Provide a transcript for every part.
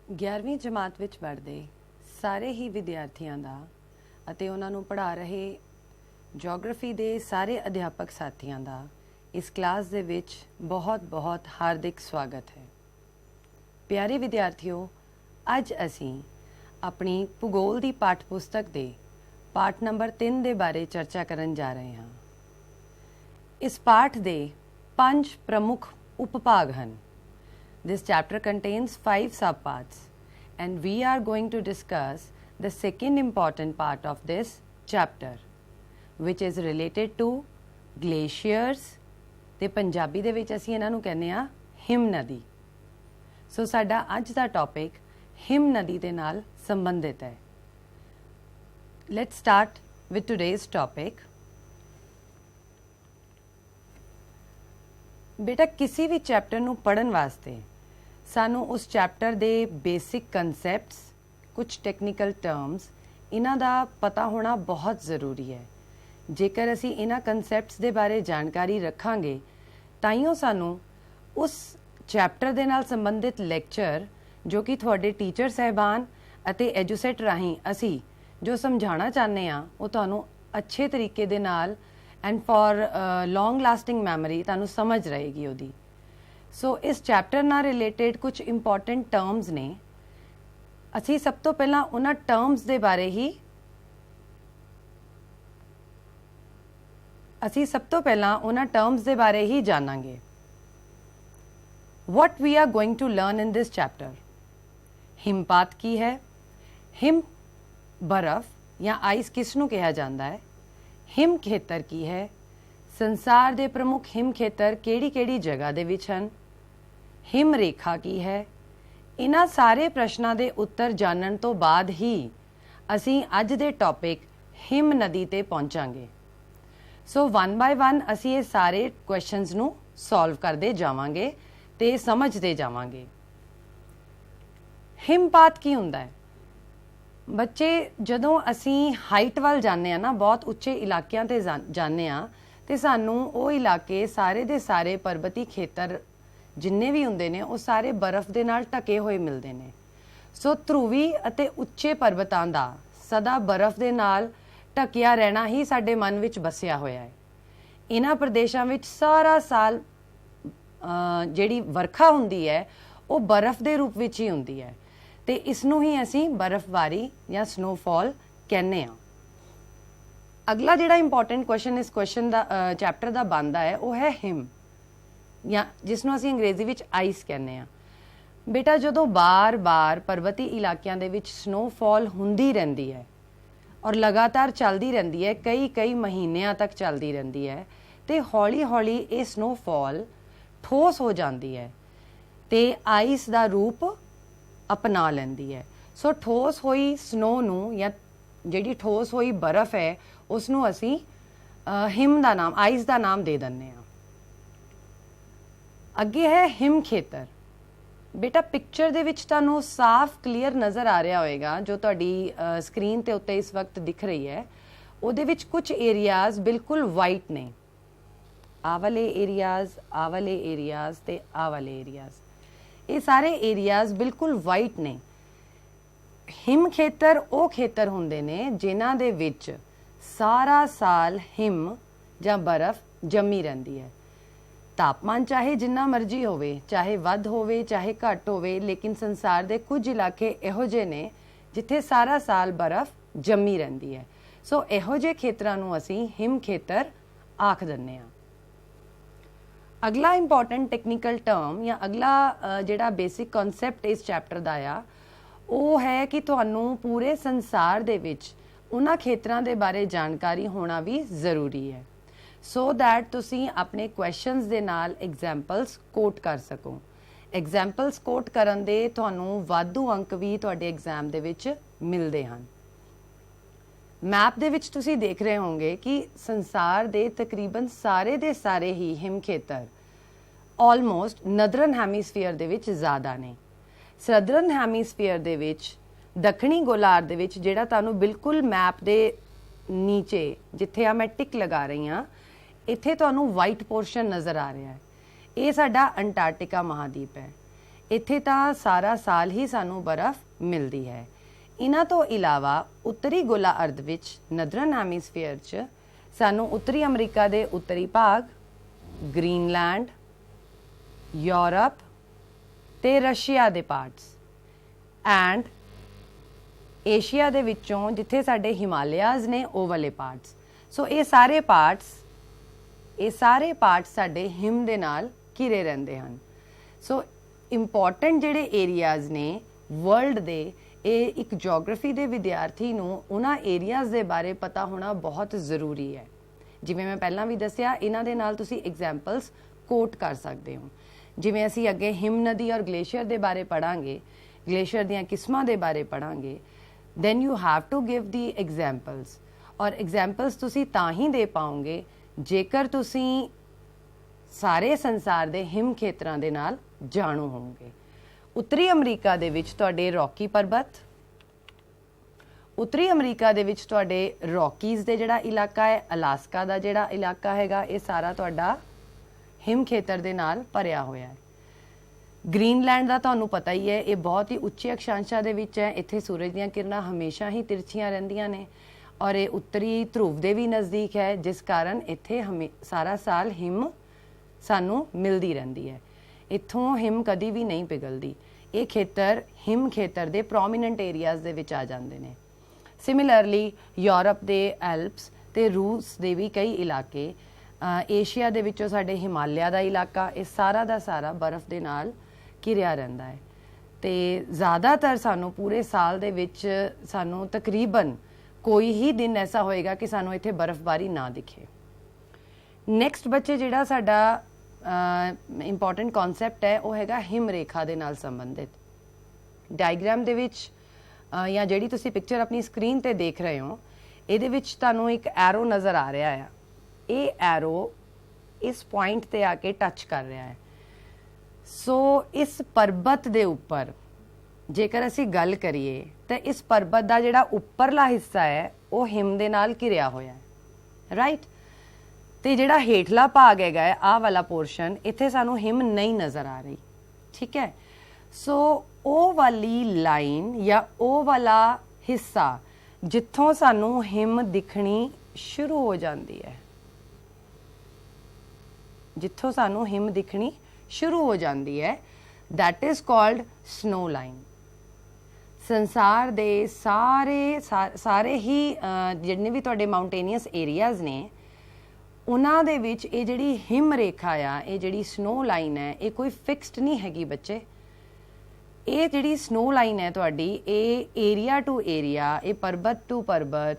11ਵੀਂ ਜਮਾਤ ਵਿੱਚ ਪੜ੍ਹਦੇ ਸਾਰੇ ਹੀ ਵਿਦਿਆਰਥੀਆਂ ਦਾ ਅਤੇ ਉਹਨਾਂ ਨੂੰ ਪੜ੍ਹਾ ਰਹੇ ਜੀਓਗ੍ਰਾਫੀ ਦੇ ਸਾਰੇ ਅਧਿਆਪਕ ਸਾਥੀਆਂ ਦਾ ਇਸ ਕਲਾਸ ਦੇ ਵਿੱਚ ਬਹੁਤ-ਬਹੁਤ ਹਾਰਦਿਕ ਸਵਾਗਤ ਹੈ। ਪਿਆਰੇ ਵਿਦਿਆਰਥੀਓ, ਅੱਜ ਅਸੀਂ ਆਪਣੀ ਭੂਗੋਲ ਦੀ ਪਾਠ ਪੁਸਤਕ ਦੇ ਪਾਠ ਨੰਬਰ 3 ਦੇ ਬਾਰੇ ਚਰਚਾ ਕਰਨ ਜਾ ਰਹੇ ਹਾਂ। ਇਸ ਪਾਠ ਦੇ 5 ਪ੍ਰਮੁੱਖ ਉਪਭਾਗ ਹਨ। This chapter contains 5 subparts, and we are going to discuss the second important part of this chapter, which is related to glaciers. ਤੇ ਪੰਜਾਬੀ ਦੇ ਵਿੱਚ ਅਸੀਂ ਇਹਨਾਂ ਨੂੰ ਕਹਿੰਦੇ ਆ ਹਿਮ ਨਦੀ। ਸੋ ਸਾਡਾ ਅੱਜ ਦਾ ਟੌਪਿਕ ਹਿਮ ਨਦੀ ਦੇ ਨਾਲ ਸੰਬੰਧਿਤ ਹੈ। Let's start with today's topic. ਬੇਟਾ ਕਿਸੇ ਵੀ ਚੈਪਟਰ ਨੂੰ ਪੜ੍ਹਨ ਵਾਸਤੇ ਸਾਨੂੰ ਉਸ ਚੈਪਟਰ ਦੇ ਬੇਸਿਕ ਕਨਸੈਪਟਸ, ਕੁਝ ਟੈਕਨੀਕਲ ਟਰਮਸ, ਇਹਨਾਂ ਦਾ ਪਤਾ ਹੋਣਾ ਬਹੁਤ ਜ਼ਰੂਰੀ ਹੈ। ਜੇਕਰ ਅਸੀਂ ਇਹਨਾਂ ਕਨਸੈਪਟਸ ਦੇ ਬਾਰੇ ਜਾਣਕਾਰੀ ਰੱਖਾਂਗੇ ਤਾਈਓ ਸਾਨੂੰ ਉਸ ਚੈਪਟਰ ਦੇ ਨਾਲ ਸੰਬੰਧਿਤ ਲੈਕਚਰ ਜੋ ਕਿ ਤੁਹਾਡੇ ਟੀਚਰ ਸਹਿਬਾਨ ਅਤੇ ਐਜੂਸੈਟ ਰਾਹੀਂ ਅਸੀਂ ਜੋ ਸਮਝਾਉਣਾ ਚਾਹੁੰਦੇ ਹਾਂ ਉਹ ਤੁਹਾਨੂੰ ਅੱਛੇ ਤਰੀਕੇ ਦੇ ਨਾਲ and for long lasting memory ਤੁਹਾਨੂੰ ਸਮਝ ਰਹੇਗੀ ਉਹਦੀ। ਸੋ ਇਸ ਚੈਪਟਰ ਨਾਲ ਰਿਲੇਟਡ ਕੁਝ ਇੰਪੋਰਟੈਂਟ ਟਰਮਸ ਨੇ। ਅਸੀਂ ਸਭ ਤੋਂ ਪਹਿਲਾਂ ਉਹਨਾਂ ਟਰਮਸ ਦੇ ਬਾਰੇ ਹੀ ਜਾਣਾਂਗੇ। What we are going to learn in this chapter? ਹਿਮਪਾਤ ਕੀ ਹੈ? ਹਿਮ ਬਰਫ਼ ਜਾਂ ਆਈਸ ਕਿਸ ਨੂੰ ਕਿਹਾ ਜਾਂਦਾ ਹੈ? ਹਿਮ ਖੇਤਰ ਕੀ ਹੈ? ਸੰਸਾਰ ਦੇ ਪ੍ਰਮੁੱਖ ਹਿਮ ਖੇਤਰ ਕਿਹੜੀ-ਕਿਹੜੀ ਜਗ੍ਹਾ ਦੇ ਵਿੱਚ ਹਨ? ਹਿਮ ਰੇਖਾ ਕੀ ਹੈ? ਇਹਨਾਂ ਸਾਰੇ ਪ੍ਰਸ਼ਨਾਂ ਦੇ ਉੱਤਰ ਜਾਣਨ ਤੋਂ ਬਾਅਦ ਹੀ ਅਸੀਂ ਅੱਜ ਦੇ ਟੌਪਿਕ ਹਿਮ ਨਦੀ ਤੇ ਪਹੁੰਚਾਂਗੇ। ਸੋ 1 ਬਾਏ 1 ਅਸੀਂ ਇਹ ਸਾਰੇ ਕੁਐਸਚਨਸ ਨੂੰ ਸੋਲਵ ਕਰਦੇ ਜਾਵਾਂਗੇ ਤੇ ਸਮਝਦੇ ਜਾਵਾਂਗੇ। ਹਿਮਪਾਤ ਕੀ ਹੁੰਦਾ ਹੈ? ਬੱਚੇ, ਜਦੋਂ ਅਸੀਂ ਹਾਈਟ ਵੱਲ ਜਾਂਦੇ ਆ ਨਾ, ਬਹੁਤ ਉੱਚੇ ਇਲਾਕਿਆਂ ਤੇ ਜਾਂਦੇ ਆ ਤੇ ਸਾਨੂੰ ਉਹ ਇਲਾਕੇ ਸਾਰੇ ਦੇ ਸਾਰੇ ਪਰਬਤੀ ਖੇਤਰ ਜਿੰਨੇ ਵੀ ਹੁੰਦੇ ਨੇ ਉਹ ਸਾਰੇ ਬਰਫ਼ ਦੇ ਨਾਲ ਢਕੇ ਹੋਏ ਮਿਲਦੇ ਨੇ। ਸੋ ਧਰੂਵੀ ਅਤੇ ਉੱਚੇ ਪਰਬਤਾਂ ਦਾ ਸਦਾ ਬਰਫ਼ ਦੇ ਨਾਲ ਢਕਿਆ ਰਹਿਣਾ ਹੀ ਸਾਡੇ ਮਨ ਵਿੱਚ ਵਸਿਆ ਹੋਇਆ ਹੈ। ਇਹਨਾਂ ਪ੍ਰਦੇਸ਼ਾਂ ਵਿੱਚ ਸਾਰਾ ਸਾਲ ਜਿਹੜੀ ਵਰਖਾ ਹੁੰਦੀ ਹੈ ਉਹ ਬਰਫ਼ ਦੇ ਰੂਪ ਵਿੱਚ ਹੀ ਹੁੰਦੀ ਹੈ ਤੇ ਇਸ ਨੂੰ ਹੀ ਅਸੀਂ ਬਰਫ਼ਬਾਰੀ ਜਾਂ ਸਨੋਫਾਲ ਕਹਿੰਦੇ ਹਾਂ। ਅਗਲਾ ਜਿਹੜਾ ਇੰਪੋਰਟੈਂਟ ਕੁਐਸਚਨ ਇਸ ਕੁਐਸਚਨ ਦਾ ਚੈਪਟਰ ਦਾ ਬਣਦਾ ਹੈ ਉਹ ਹੈ ਹਿਮ, ਜਾਂ ਜਿਸ ਨੂੰ ਅਸੀਂ ਅੰਗਰੇਜ਼ੀ ਵਿੱਚ ਆਈਸ ਕਹਿੰਦੇ ਹਾਂ। ਬੇਟਾ, ਜਦੋਂ ਬਾਰ-ਬਾਰ ਪਰਬਤੀ ਇਲਾਕਿਆਂ ਦੇ ਵਿੱਚ ਸਨੋਫਾਲ ਹੁੰਦੀ ਰਹਿੰਦੀ ਹੈ ਔਰ ਲਗਾਤਾਰ ਚੱਲਦੀ ਰਹਿੰਦੀ ਹੈ, ਕਈ ਮਹੀਨਿਆਂ ਤੱਕ ਚੱਲਦੀ ਰਹਿੰਦੀ ਹੈ ਤੇ ਹੌਲੀ-ਹੌਲੀ ਇਹ ਸਨੋਫਾਲ ਠੋਸ ਹੋ ਜਾਂਦੀ ਹੈ ਤੇ ਆਈਸ ਦਾ ਰੂਪ ਅਪਣਾ ਲੈਂਦੀ ਹੈ। ਸੋ ਠੋਸ ਹੋਈ ਸਨੋ ਨੂੰ ਜਾਂ ਜਿਹੜੀ ਠੋਸ ਹੋਈ ਬਰਫ਼ ਹੈ ਉਸ ਨੂੰ ਅਸੀਂ ਹਿਮ ਦਾ ਨਾਮ, ਆਈਸ ਦਾ ਨਾਮ ਦੇ ਦਿੰਦੇ ਹਾਂ। ਅੱਗੇ ਹੈ ਹਿਮ ਖੇਤਰ। ਬੇਟਾ, ਪਿਕਚਰ ਦੇ ਵਿੱਚ ਤੁਹਾਨੂੰ ਸਾਫ਼ ਕਲੀਅਰ ਨਜ਼ਰ ਆ ਰਿਹਾ ਹੋਵੇਗਾ ਜੋ ਤੁਹਾਡੀ ਸਕਰੀਨ ਤੇ ਉੱਤੇ ਇਸ ਵਕਤ ਦਿਖ ਰਹੀ ਹੈ। ਉਹਦੇ ਵਿੱਚ ਕੁਝ ਏਰੀਆਜ਼ ਬਿਲਕੁਲ ਵਾਈਟ ਨੇ। ਆਹ ਵਾਲੇ ਏਰੀਆਜ਼, ਆਹ ਵਾਲੇ ਏਰੀਆਜ਼ ਤੇ ਆਹ ਵਾਲੇ ਏਰੀਆਜ਼, ਇਹ ਸਾਰੇ ਏਰੀਆਜ਼ ਬਿਲਕੁਲ ਵਾਈਟ ਨੇ। ਹਿਮ ਖੇਤਰ ਉਹ ਖੇਤਰ ਹੁੰਦੇ ਨੇ ਜਿਨ੍ਹਾਂ ਦੇ ਵਿੱਚ ਸਾਰਾ ਸਾਲ ਹਿਮ ਜਾਂ ਬਰਫ਼ ਜੰਮੀ ਰਹਿੰਦੀ ਹੈ। ਤਾਪਮਾਨ ਚਾਹੇ ਜਿੰਨਾ ਮਰਜ਼ੀ ਹੋਵੇ, ਚਾਹੇ ਵੱਧ ਹੋਵੇ ਚਾਹੇ ਘੱਟ ਹੋਵੇ, ਲੇਕਿਨ ਸੰਸਾਰ ਦੇ ਕੁਝ ਇਲਾਕੇ ਇਹੋ ਜਿਹੇ ਨੇ ਜਿੱਥੇ ਸਾਰਾ ਸਾਲ ਬਰਫ਼ ਜੰਮੀ ਰਹਿੰਦੀ ਹੈ। ਸੋ ਇਹੋ ਜਿਹੇ ਖੇਤਰਾਂ ਨੂੰ ਅਸੀਂ ਹਿਮ ਖੇਤਰ ਆਖ ਦਿੰਦੇ ਹਾਂ। ਅਗਲਾ ਇੰਪੋਰਟੈਂਟ ਟੈਕਨੀਕਲ ਟਰਮ ਜਾਂ ਅਗਲਾ ਜਿਹੜਾ ਬੇਸਿਕ ਕਨਸੈਪਟ ਇਸ ਚੈਪਟਰ ਦਾ ਆ ਉਹ ਹੈ ਕਿ ਤੁਹਾਨੂੰ ਪੂਰੇ ਸੰਸਾਰ ਦੇ ਵਿੱਚ ਉਹਨਾਂ ਖੇਤਰਾਂ ਦੇ ਬਾਰੇ ਜਾਣਕਾਰੀ ਹੋਣਾ ਵੀ ਜ਼ਰੂਰੀ ਹੈ ਸੋ ਦੈਟ ਤੁਸੀਂ ਆਪਣੇ ਕੁਐਸਚਨਸ ਦੇ ਨਾਲ ਐਗਜ਼ਾਮਪਲਸ ਕੋਟ ਕਰ ਸਕੋ। ਐਗਜ਼ਾਮਪਲਸ ਕੋਟ ਕਰਨ ਦੇ ਤੁਹਾਨੂੰ ਵਾਧੂ ਅੰਕ ਵੀ ਤੁਹਾਡੇ ਐਗਜ਼ਾਮ ਦੇ ਵਿੱਚ ਮਿਲਦੇ ਹਨ। ਮੈਪ ਦੇ ਵਿੱਚ ਤੁਸੀਂ ਦੇਖ ਰਹੇ ਹੋਵੋਗੇ ਕਿ ਸੰਸਾਰ ਦੇ ਤਕਰੀਬਨ ਸਾਰੇ ਦੇ ਸਾਰੇ ਹੀ ਹਿਮ ਖੇਤਰ ਆਲਮੋਸਟ ਨਦਰਨ ਹੈਮੀਸਫੀਅਰ ਦੇ ਵਿੱਚ ਜ਼ਿਆਦਾ ਨੇ। ਸਦਰਨ ਹੈਮੀਸਫੀਅਰ ਦੇ ਵਿੱਚ, ਦੱਖਣੀ ਗੋਲਾਰਧ ਦੇ ਵਿੱਚ, ਜਿਹੜਾ ਤੁਹਾਨੂੰ ਬਿਲਕੁਲ ਮੈਪ ਦੇ ਨੀਚੇ ਜਿੱਥੇ ਆ ਮੈਂ ਟਿਕ ਲਗਾ ਰਹੀ ਹਾਂ, ਇੱਥੇ ਤੁਹਾਨੂੰ ਵਾਈਟ ਪੋਰਸ਼ਨ ਨਜ਼ਰ ਆ ਰਿਹਾ ਹੈ। ਇਹ ਸਾਡਾ ਅੰਟਾਰਕਟਿਕਾ ਮਹਾਦੀਪ ਹੈ। ਇੱਥੇ ਤਾਂ ਸਾਰਾ ਸਾਲ ਹੀ ਸਾਨੂੰ ਬਰਫ਼ ਮਿਲਦੀ ਹੈ। ਇਹਨਾਂ ਤੋਂ ਇਲਾਵਾ ਉੱਤਰੀ ਗੋਲਾ ਅਰਧ ਵਿੱਚ ਨਦਰਨ ਹੈਮੀਸਫੀਅਰ 'ਚ ਸਾਨੂੰ ਉੱਤਰੀ ਅਮਰੀਕਾ ਦੇ ਉੱਤਰੀ ਭਾਗ, ਗ੍ਰੀਨਲੈਂਡ, ਯੂਰਪ ਤੇ ਰਸ਼ੀਆ ਦੇ ਪਾਰਟਸ ਐਂਡ ਏਸ਼ੀਆ ਦੇ ਵਿੱਚੋਂ ਜਿੱਥੇ ਸਾਡੇ ਹਿਮਾਲਿਆਜ਼ ਨੇ ਉਹ ਵਾਲੇ ਪਾਰਟਸ। ਸੋ ਇਹ ਸਾਰੇ ਪਾਰਟਸ ਸਾਡੇ ਹਿਮ ਦੇ ਨਾਲ ਘਿਰੇ ਰਹਿੰਦੇ ਹਨ। ਸੋ ਇੰਪੋਰਟੈਂਟ ਜਿਹੜੇ ਏਰੀਆਜ਼ ਨੇ ਵਰਲਡ ਦੇ, ਇਹ ਇੱਕ ਜੀਓਗ੍ਰਾਫੀ ਦੇ ਵਿਦਿਆਰਥੀ ਨੂੰ ਉਹਨਾਂ ਏਰੀਆਜ਼ ਦੇ ਬਾਰੇ ਪਤਾ ਹੋਣਾ ਬਹੁਤ ਜ਼ਰੂਰੀ ਹੈ। ਜਿਵੇਂ ਮੈਂ ਪਹਿਲਾਂ ਵੀ ਦੱਸਿਆ, ਇਹਨਾਂ ਦੇ ਨਾਲ ਤੁਸੀਂ ਐਗਜ਼ਾਮਪਲਸ ਕੋਟ ਕਰ ਸਕਦੇ ਹੋ। ਜਿਵੇਂ ਅਸੀਂ ਅੱਗੇ ਹਿਮ ਨਦੀ ਔਰ ਗਲੇਸ਼ੀਅਰ ਦੇ ਬਾਰੇ ਪੜ੍ਹਾਂਗੇ, ਗਲੇਸ਼ੀਅਰ ਦੀਆਂ ਕਿਸਮਾਂ ਦੇ ਬਾਰੇ ਪੜ੍ਹਾਂਗੇ, then you have to give the examples। ਔਰ ਐਗਜ਼ਾਮਪਲਸ ਤੁਸੀਂ ਤਾਂ ਹੀ ਦੇ ਪਾਓਗੇ ਜੇਕਰ ਤੁਸੀਂ ਸਾਰੇ ਸੰਸਾਰ ਦੇ ਹਿਮ ਖੇਤਰਾਂ ਦੇ ਨਾਲ ਜਾਣੂ ਹੋਵੋਗੇ। ਉੱਤਰੀ ਅਮਰੀਕਾ ਦੇ ਵਿੱਚ ਤੁਹਾਡੇ ਰੌਕੀ ਪਰਬਤ, ਉੱਤਰੀ ਅਮਰੀਕਾ ਦੇ ਵਿੱਚ ਤੁਹਾਡੇ ਰੌਕੀਜ਼ ਦੇ ਜਿਹੜਾ ਇਲਾਕਾ ਹੈ, ਅਲਾਸਕਾ ਦਾ ਜਿਹੜਾ ਇਲਾਕਾ ਹੈਗਾ, ਇਹ ਸਾਰਾ ਤੁਹਾਡਾ ਹਿਮ ਖੇਤਰ ਦੇ ਨਾਲ ਭਰਿਆ ਹੋਇਆ ਹੈ। ਗ੍ਰੀਨਲੈਂਡ ਦਾ ਤੁਹਾਨੂੰ ਪਤਾ ਹੀ ਹੈ, ਇਹ ਬਹੁਤ ਹੀ ਉੱਚੇ ਅਕਸ਼ਾਂਸ਼ਾਂ ਦੇ ਵਿੱਚ ਹੈ। ਇੱਥੇ ਸੂਰਜ ਦੀਆਂ ਕਿਰਨਾਂ ਹਮੇਸ਼ਾ ਹੀ ਤਿਰਛੀਆਂ ਰਹਿੰਦੀਆਂ ਨੇ ਔਰ ਇਹ ਉੱਤਰੀ ਧਰੁਵ ਦੇ ਵੀ ਨਜ਼ਦੀਕ ਹੈ, ਜਿਸ ਕਾਰਨ ਇੱਥੇ ਸਾਰਾ ਸਾਲ ਹਿਮ ਸਾਨੂੰ ਮਿਲਦੀ ਰਹਿੰਦੀ ਹੈ। ਇੱਥੋਂ ਹਿਮ ਕਦੀ ਵੀ ਨਹੀਂ ਪਿਘਲਦੀ। ਇਹ ਖੇਤਰ ਹਿਮ ਖੇਤਰ ਦੇ ਪ੍ਰੋਮੀਨੈਂਟ ਏਰੀਆਜ਼ ਦੇ ਵਿੱਚ ਆ ਜਾਂਦੇ ਨੇ। ਸਿਮਿਲਰਲੀ ਯੂਰਪ ਦੇ ਐਲਪਸ ਤੇ ਰੂਸ ਦੇ ਵੀ ਕਈ ਇਲਾਕੇ, ਏਸ਼ੀਆ ਦੇ ਵਿੱਚੋਂ ਸਾਡੇ ਹਿਮਾਲਿਆ ਦਾ ਇਲਾਕਾ, ਇਹ ਸਾਰਾ ਦਾ ਸਾਰਾ ਬਰਫ਼ ਦੇ ਨਾਲ ਘਿਰਿਆ ਰਹਿੰਦਾ ਹੈ। ਤੇ ਜ਼ਿਆਦਾਤਰ ਸਾਨੂੰ ਪੂਰੇ ਸਾਲ ਦੇ ਵਿੱਚ ਸਾਨੂੰ ਤਕਰੀਬਨ ਕੋਈ ਹੀ ਦਿਨ ਐਸਾ ਹੋਏਗਾ ਕਿ ਸਾਨੂੰ ਇੱਥੇ ਬਰਫ਼ਬਾਰੀ ਨਾ ਦਿਖੇ। ਨੈਕਸਟ ਬੱਚੇ ਜਿਹੜਾ ਸਾਡਾ ਇੰਪੋਰਟੈਂਟ ਕਨਸੈਪਟ ਹੈ ਉਹ ਹੈਗਾ ਹਿਮ ਰੇਖਾ ਦੇ ਨਾਲ ਸੰਬੰਧਿਤ। ਡਾਇਗ੍ਰਾਮ ਦੇ ਵਿੱਚ ਜਾਂ ਜਿਹੜੀ ਤੁਸੀਂ ਪਿਕਚਰ ਆਪਣੀ ਸਕਰੀਨ ਤੇ ਦੇਖ ਰਹੇ ਹੋ, ਇਹਦੇ ਵਿੱਚ ਤੁਹਾਨੂੰ ਇੱਕ ਐਰੋ ਨਜ਼ਰ ਆ ਰਿਹਾ ਹੈ। ਇਹ ਐਰੋ ਇਸ ਪੁਆਇੰਟ ਤੇ ਆ ਕੇ ਟੱਚ ਕਰ ਰਿਹਾ ਹੈ। ਸੋ ਇਸ ਪਰਬਤ ਦੇ ਉੱਪਰ ਜੇਕਰ ਅਸੀਂ ਗੱਲ ਕਰੀਏ ਤਾਂ ਇਸ ਪਰਬਤ ਦਾ ਜਿਹੜਾ ਉੱਪਰਲਾ ਹਿੱਸਾ ਹੈ ਉਹ ਹਿਮ ਦੇ ਨਾਲ ਘਿਰਿਆ ਹੋਇਆ ਹੈ, ਰਾਈਟ। ਤੇ ਜਿਹੜਾ ਹੇਠਲਾ ਭਾਗ ਹੈਗਾ, ਆਹ ਵਾਲਾ ਪੋਰਸ਼ਨ, ਇੱਥੇ ਸਾਨੂੰ ਹਿਮ ਨਹੀਂ ਨਜ਼ਰ ਆ ਰਹੀ, ਠੀਕ ਹੈ। ਸੋ ਉਹ ਵਾਲੀ ਲਾਈਨ ਜਾਂ ਉਹ ਵਾਲਾ ਹਿੱਸਾ ਜਿੱਥੋਂ ਸਾਨੂੰ ਹਿਮ ਦਿਖਣੀ ਸ਼ੁਰੂ ਹੋ ਜਾਂਦੀ ਹੈ, ਜਿੱਥੋਂ ਸਾਨੂੰ ਹਿਮ ਦਿਖਣੀ ਸ਼ੁਰੂ ਹੋ ਜਾਂਦੀ ਹੈ, that is called snow line। ਸੰਸਾਰ ਦੇ ਸਾਰੇ ਹੀ ਜਿੰਨੇ ਵੀ ਤੁਹਾਡੇ ਮਾਊਂਟੇਨੀਅਸ ਏਰੀਆਜ਼ ਨੇ, ਉਹਨਾਂ ਦੇ ਵਿੱਚ ਇਹ ਜਿਹੜੀ ਹਿਮ ਰੇਖਾ ਆ, ਇਹ ਜਿਹੜੀ ਸਨੋ ਲਾਈਨ ਹੈ, ਇਹ ਕੋਈ ਫਿਕਸਡ ਨਹੀਂ ਹੈਗੀ ਬੱਚੇ। ਇਹ ਜਿਹੜੀ ਸਨੋ ਲਾਈਨ ਹੈ ਤੁਹਾਡੀ, ਇਹ ਏਰੀਆ ਟੂ ਏਰੀਆ, ਇਹ ਪਰਬਤ ਟੂ ਪਰਬਤ,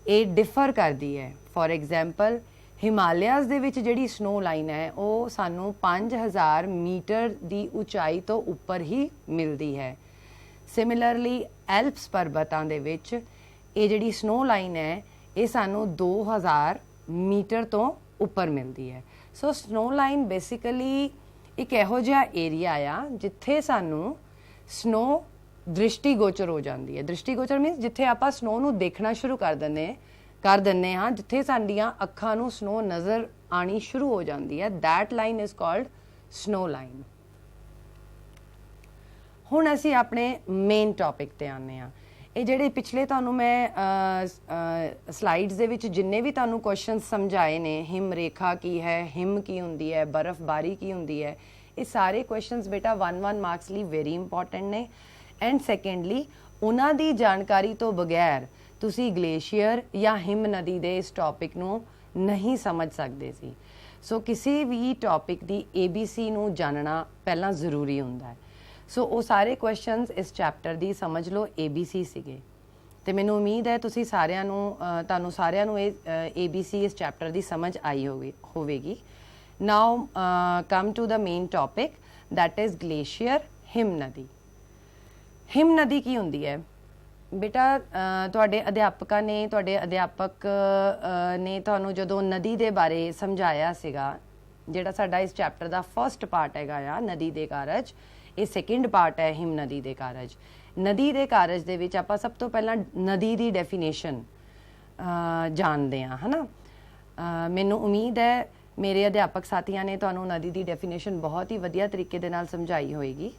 ਇਹ ਡਿਫਰ ਕਰਦੀ ਹੈ। ਫੋਰ ਐਗਜ਼ਾਮਪਲ ਹਿਮਾਲਿਆਜ਼ ਦੇ ਵਿੱਚ ਜਿਹੜੀ ਸਨੋ ਲਾਈਨ ਹੈ ਉਹ ਸਾਨੂੰ 5000 ਮੀਟਰ ਦੀ ਉਚਾਈ ਤੋਂ ਉੱਪਰ ਹੀ ਮਿਲਦੀ ਹੈ। ਸਿਮਿਲਰਲੀ ਐਲਪਸ ਪਰਬਤਾਂ ਦੇ ਵਿੱਚ ਇਹ ਜਿਹੜੀ ਸਨੋ ਲਾਈਨ ਹੈ ਇਹ ਸਾਨੂੰ 2000 ਮੀਟਰ ਤੋਂ ਉੱਪਰ ਮਿਲਦੀ ਹੈ। ਸੋ ਸਨੋ ਲਾਈਨ ਬੇਸਿਕਲੀ ਇੱਕ ਇਹੋ ਜਿਹਾ ਏਰੀਆ ਆ ਜਿੱਥੇ ਸਾਨੂੰ ਸਨੋ ਦ੍ਰਿਸ਼ਟੀਗੋਚਰ ਹੋ ਜਾਂਦੀ ਹੈ। ਦ੍ਰਿਸ਼ਟੀਗੋਚਰ ਮੀਨਸ ਜਿੱਥੇ ਆਪਾਂ ਸਨੋ ਨੂੰ ਦੇਖਣਾ ਸ਼ੁਰੂ ਕਰ ਦਿੰਦੇ ਹਾਂ, ਜਿੱਥੇ ਸਾਡੀਆਂ ਅੱਖਾਂ ਨੂੰ ਸਨੋ ਨਜ਼ਰ ਆਣੀ ਸ਼ੁਰੂ ਹੋ ਜਾਂਦੀ ਹੈ, that line is called snow line। ਹੁਣ ਅਸੀਂ ਆਪਣੇ ਮੇਨ ਟੌਪਿਕ ਤੇ ਆਉਂਦੇ ਹਾਂ। ਇਹ ਜਿਹੜੇ ਪਿਛਲੇ ਤੁਹਾਨੂੰ ਮੈਂ ਸਲਾਈਡਸ ਦੇ ਵਿੱਚ ਜਿੰਨੇ ਵੀ ਤੁਹਾਨੂੰ ਕੁਐਸਚਨ ਸਮਝਾਏ ਨੇ, ਹਿਮ ਰੇਖਾ ਕੀ ਹੈ, ਹਿਮ ਕੀ ਹੁੰਦੀ ਹੈ, ਬਰਫ਼ਬਾਰੀ ਕੀ ਹੁੰਦੀ ਹੈ, ਇਹ ਸਾਰੇ ਕੁਐਸਚਨਸ ਬੇਟਾ 1-1 ਮਾਰਕਸ ਲਈ ਵੈਰੀ ਇੰਪੋਰਟੈਂਟ ਨੇ। ਐਂਡ ਸੈਕੰਡਲੀ ਉਹਨਾਂ ਦੀ ਜਾਣਕਾਰੀ ਤੋਂ ਬਗੈਰ ਤੁਸੀਂ ਗਲੇਸ਼ੀਅਰ ਜਾਂ ਹਿਮ ਨਦੀ ਦੇ ਇਸ ਟੌਪਿਕ ਨੂੰ ਨਹੀਂ ਸਮਝ ਸਕਦੇ ਸੀ। ਸੋ ਕਿਸੇ ਵੀ ਟੌਪਿਕ ਦੀ ABC ਨੂੰ ਜਾਣਨਾ ਪਹਿਲਾਂ ਜ਼ਰੂਰੀ ਹੁੰਦਾ ਹੈ। ਸੋ ਉਹ ਸਾਰੇ ਕੁਐਸਚਨਸ ਇਸ ਚੈਪਟਰ ਦੀ ਸਮਝ ਲਓ ABC ਸੀਗੇ ਤੇ ਮੈਨੂੰ ਉਮੀਦ ਹੈ ਤੁਹਾਨੂੰ ਸਾਰਿਆਂ ਨੂੰ ਇਹ ABC ਇਸ ਚੈਪਟਰ ਦੀ ਸਮਝ ਆਈ ਹੋਵੇਗੀ। Now come to the main topic, that is glacier, ਹਿਮ ਨਦੀ। ਹਿਮ ਨਦੀ ਕੀ ਹੁੰਦੀ ਹੈ ਬੇਟਾ? ਤੁਹਾਡੇ ਅਧਿਆਪਕ ਨੇ ਤੁਹਾਨੂੰ ਜਦੋਂ ਨਦੀ ਦੇ ਬਾਰੇ ਸਮਝਾਇਆ ਸੀਗਾ, ਜਿਹੜਾ ਸਾਡਾ ਇਸ ਚੈਪਟਰ ਦਾ ਫਸਟ ਪਾਰਟ ਹੈਗਾ ਆ ਨਦੀ ਦੇ ਕਾਰਜ, ਇਹ ਸੈਕਿੰਡ ਪਾਰਟ ਹੈ ਹਿਮ ਨਦੀ ਦੇ ਕਾਰਜ। ਨਦੀ ਦੇ ਕਾਰਜ ਦੇ ਵਿੱਚ ਆਪਾਂ ਸਭ ਤੋਂ ਪਹਿਲਾਂ ਨਦੀ ਦੀ ਡੈਫੀਨੇਸ਼ਨ ਜਾਣਦੇ ਹਾਂ, ਹੈ ਨਾ। ਮੈਨੂੰ ਉਮੀਦ ਹੈ ਮੇਰੇ ਅਧਿਆਪਕ ਸਾਥੀਆਂ ਨੇ ਤੁਹਾਨੂੰ ਨਦੀ ਦੀ ਡੈਫੀਨੇਸ਼ਨ ਬਹੁਤ ਹੀ ਵਧੀਆ ਤਰੀਕੇ ਦੇ ਨਾਲ ਸਮਝਾਈ ਹੋਏਗੀ।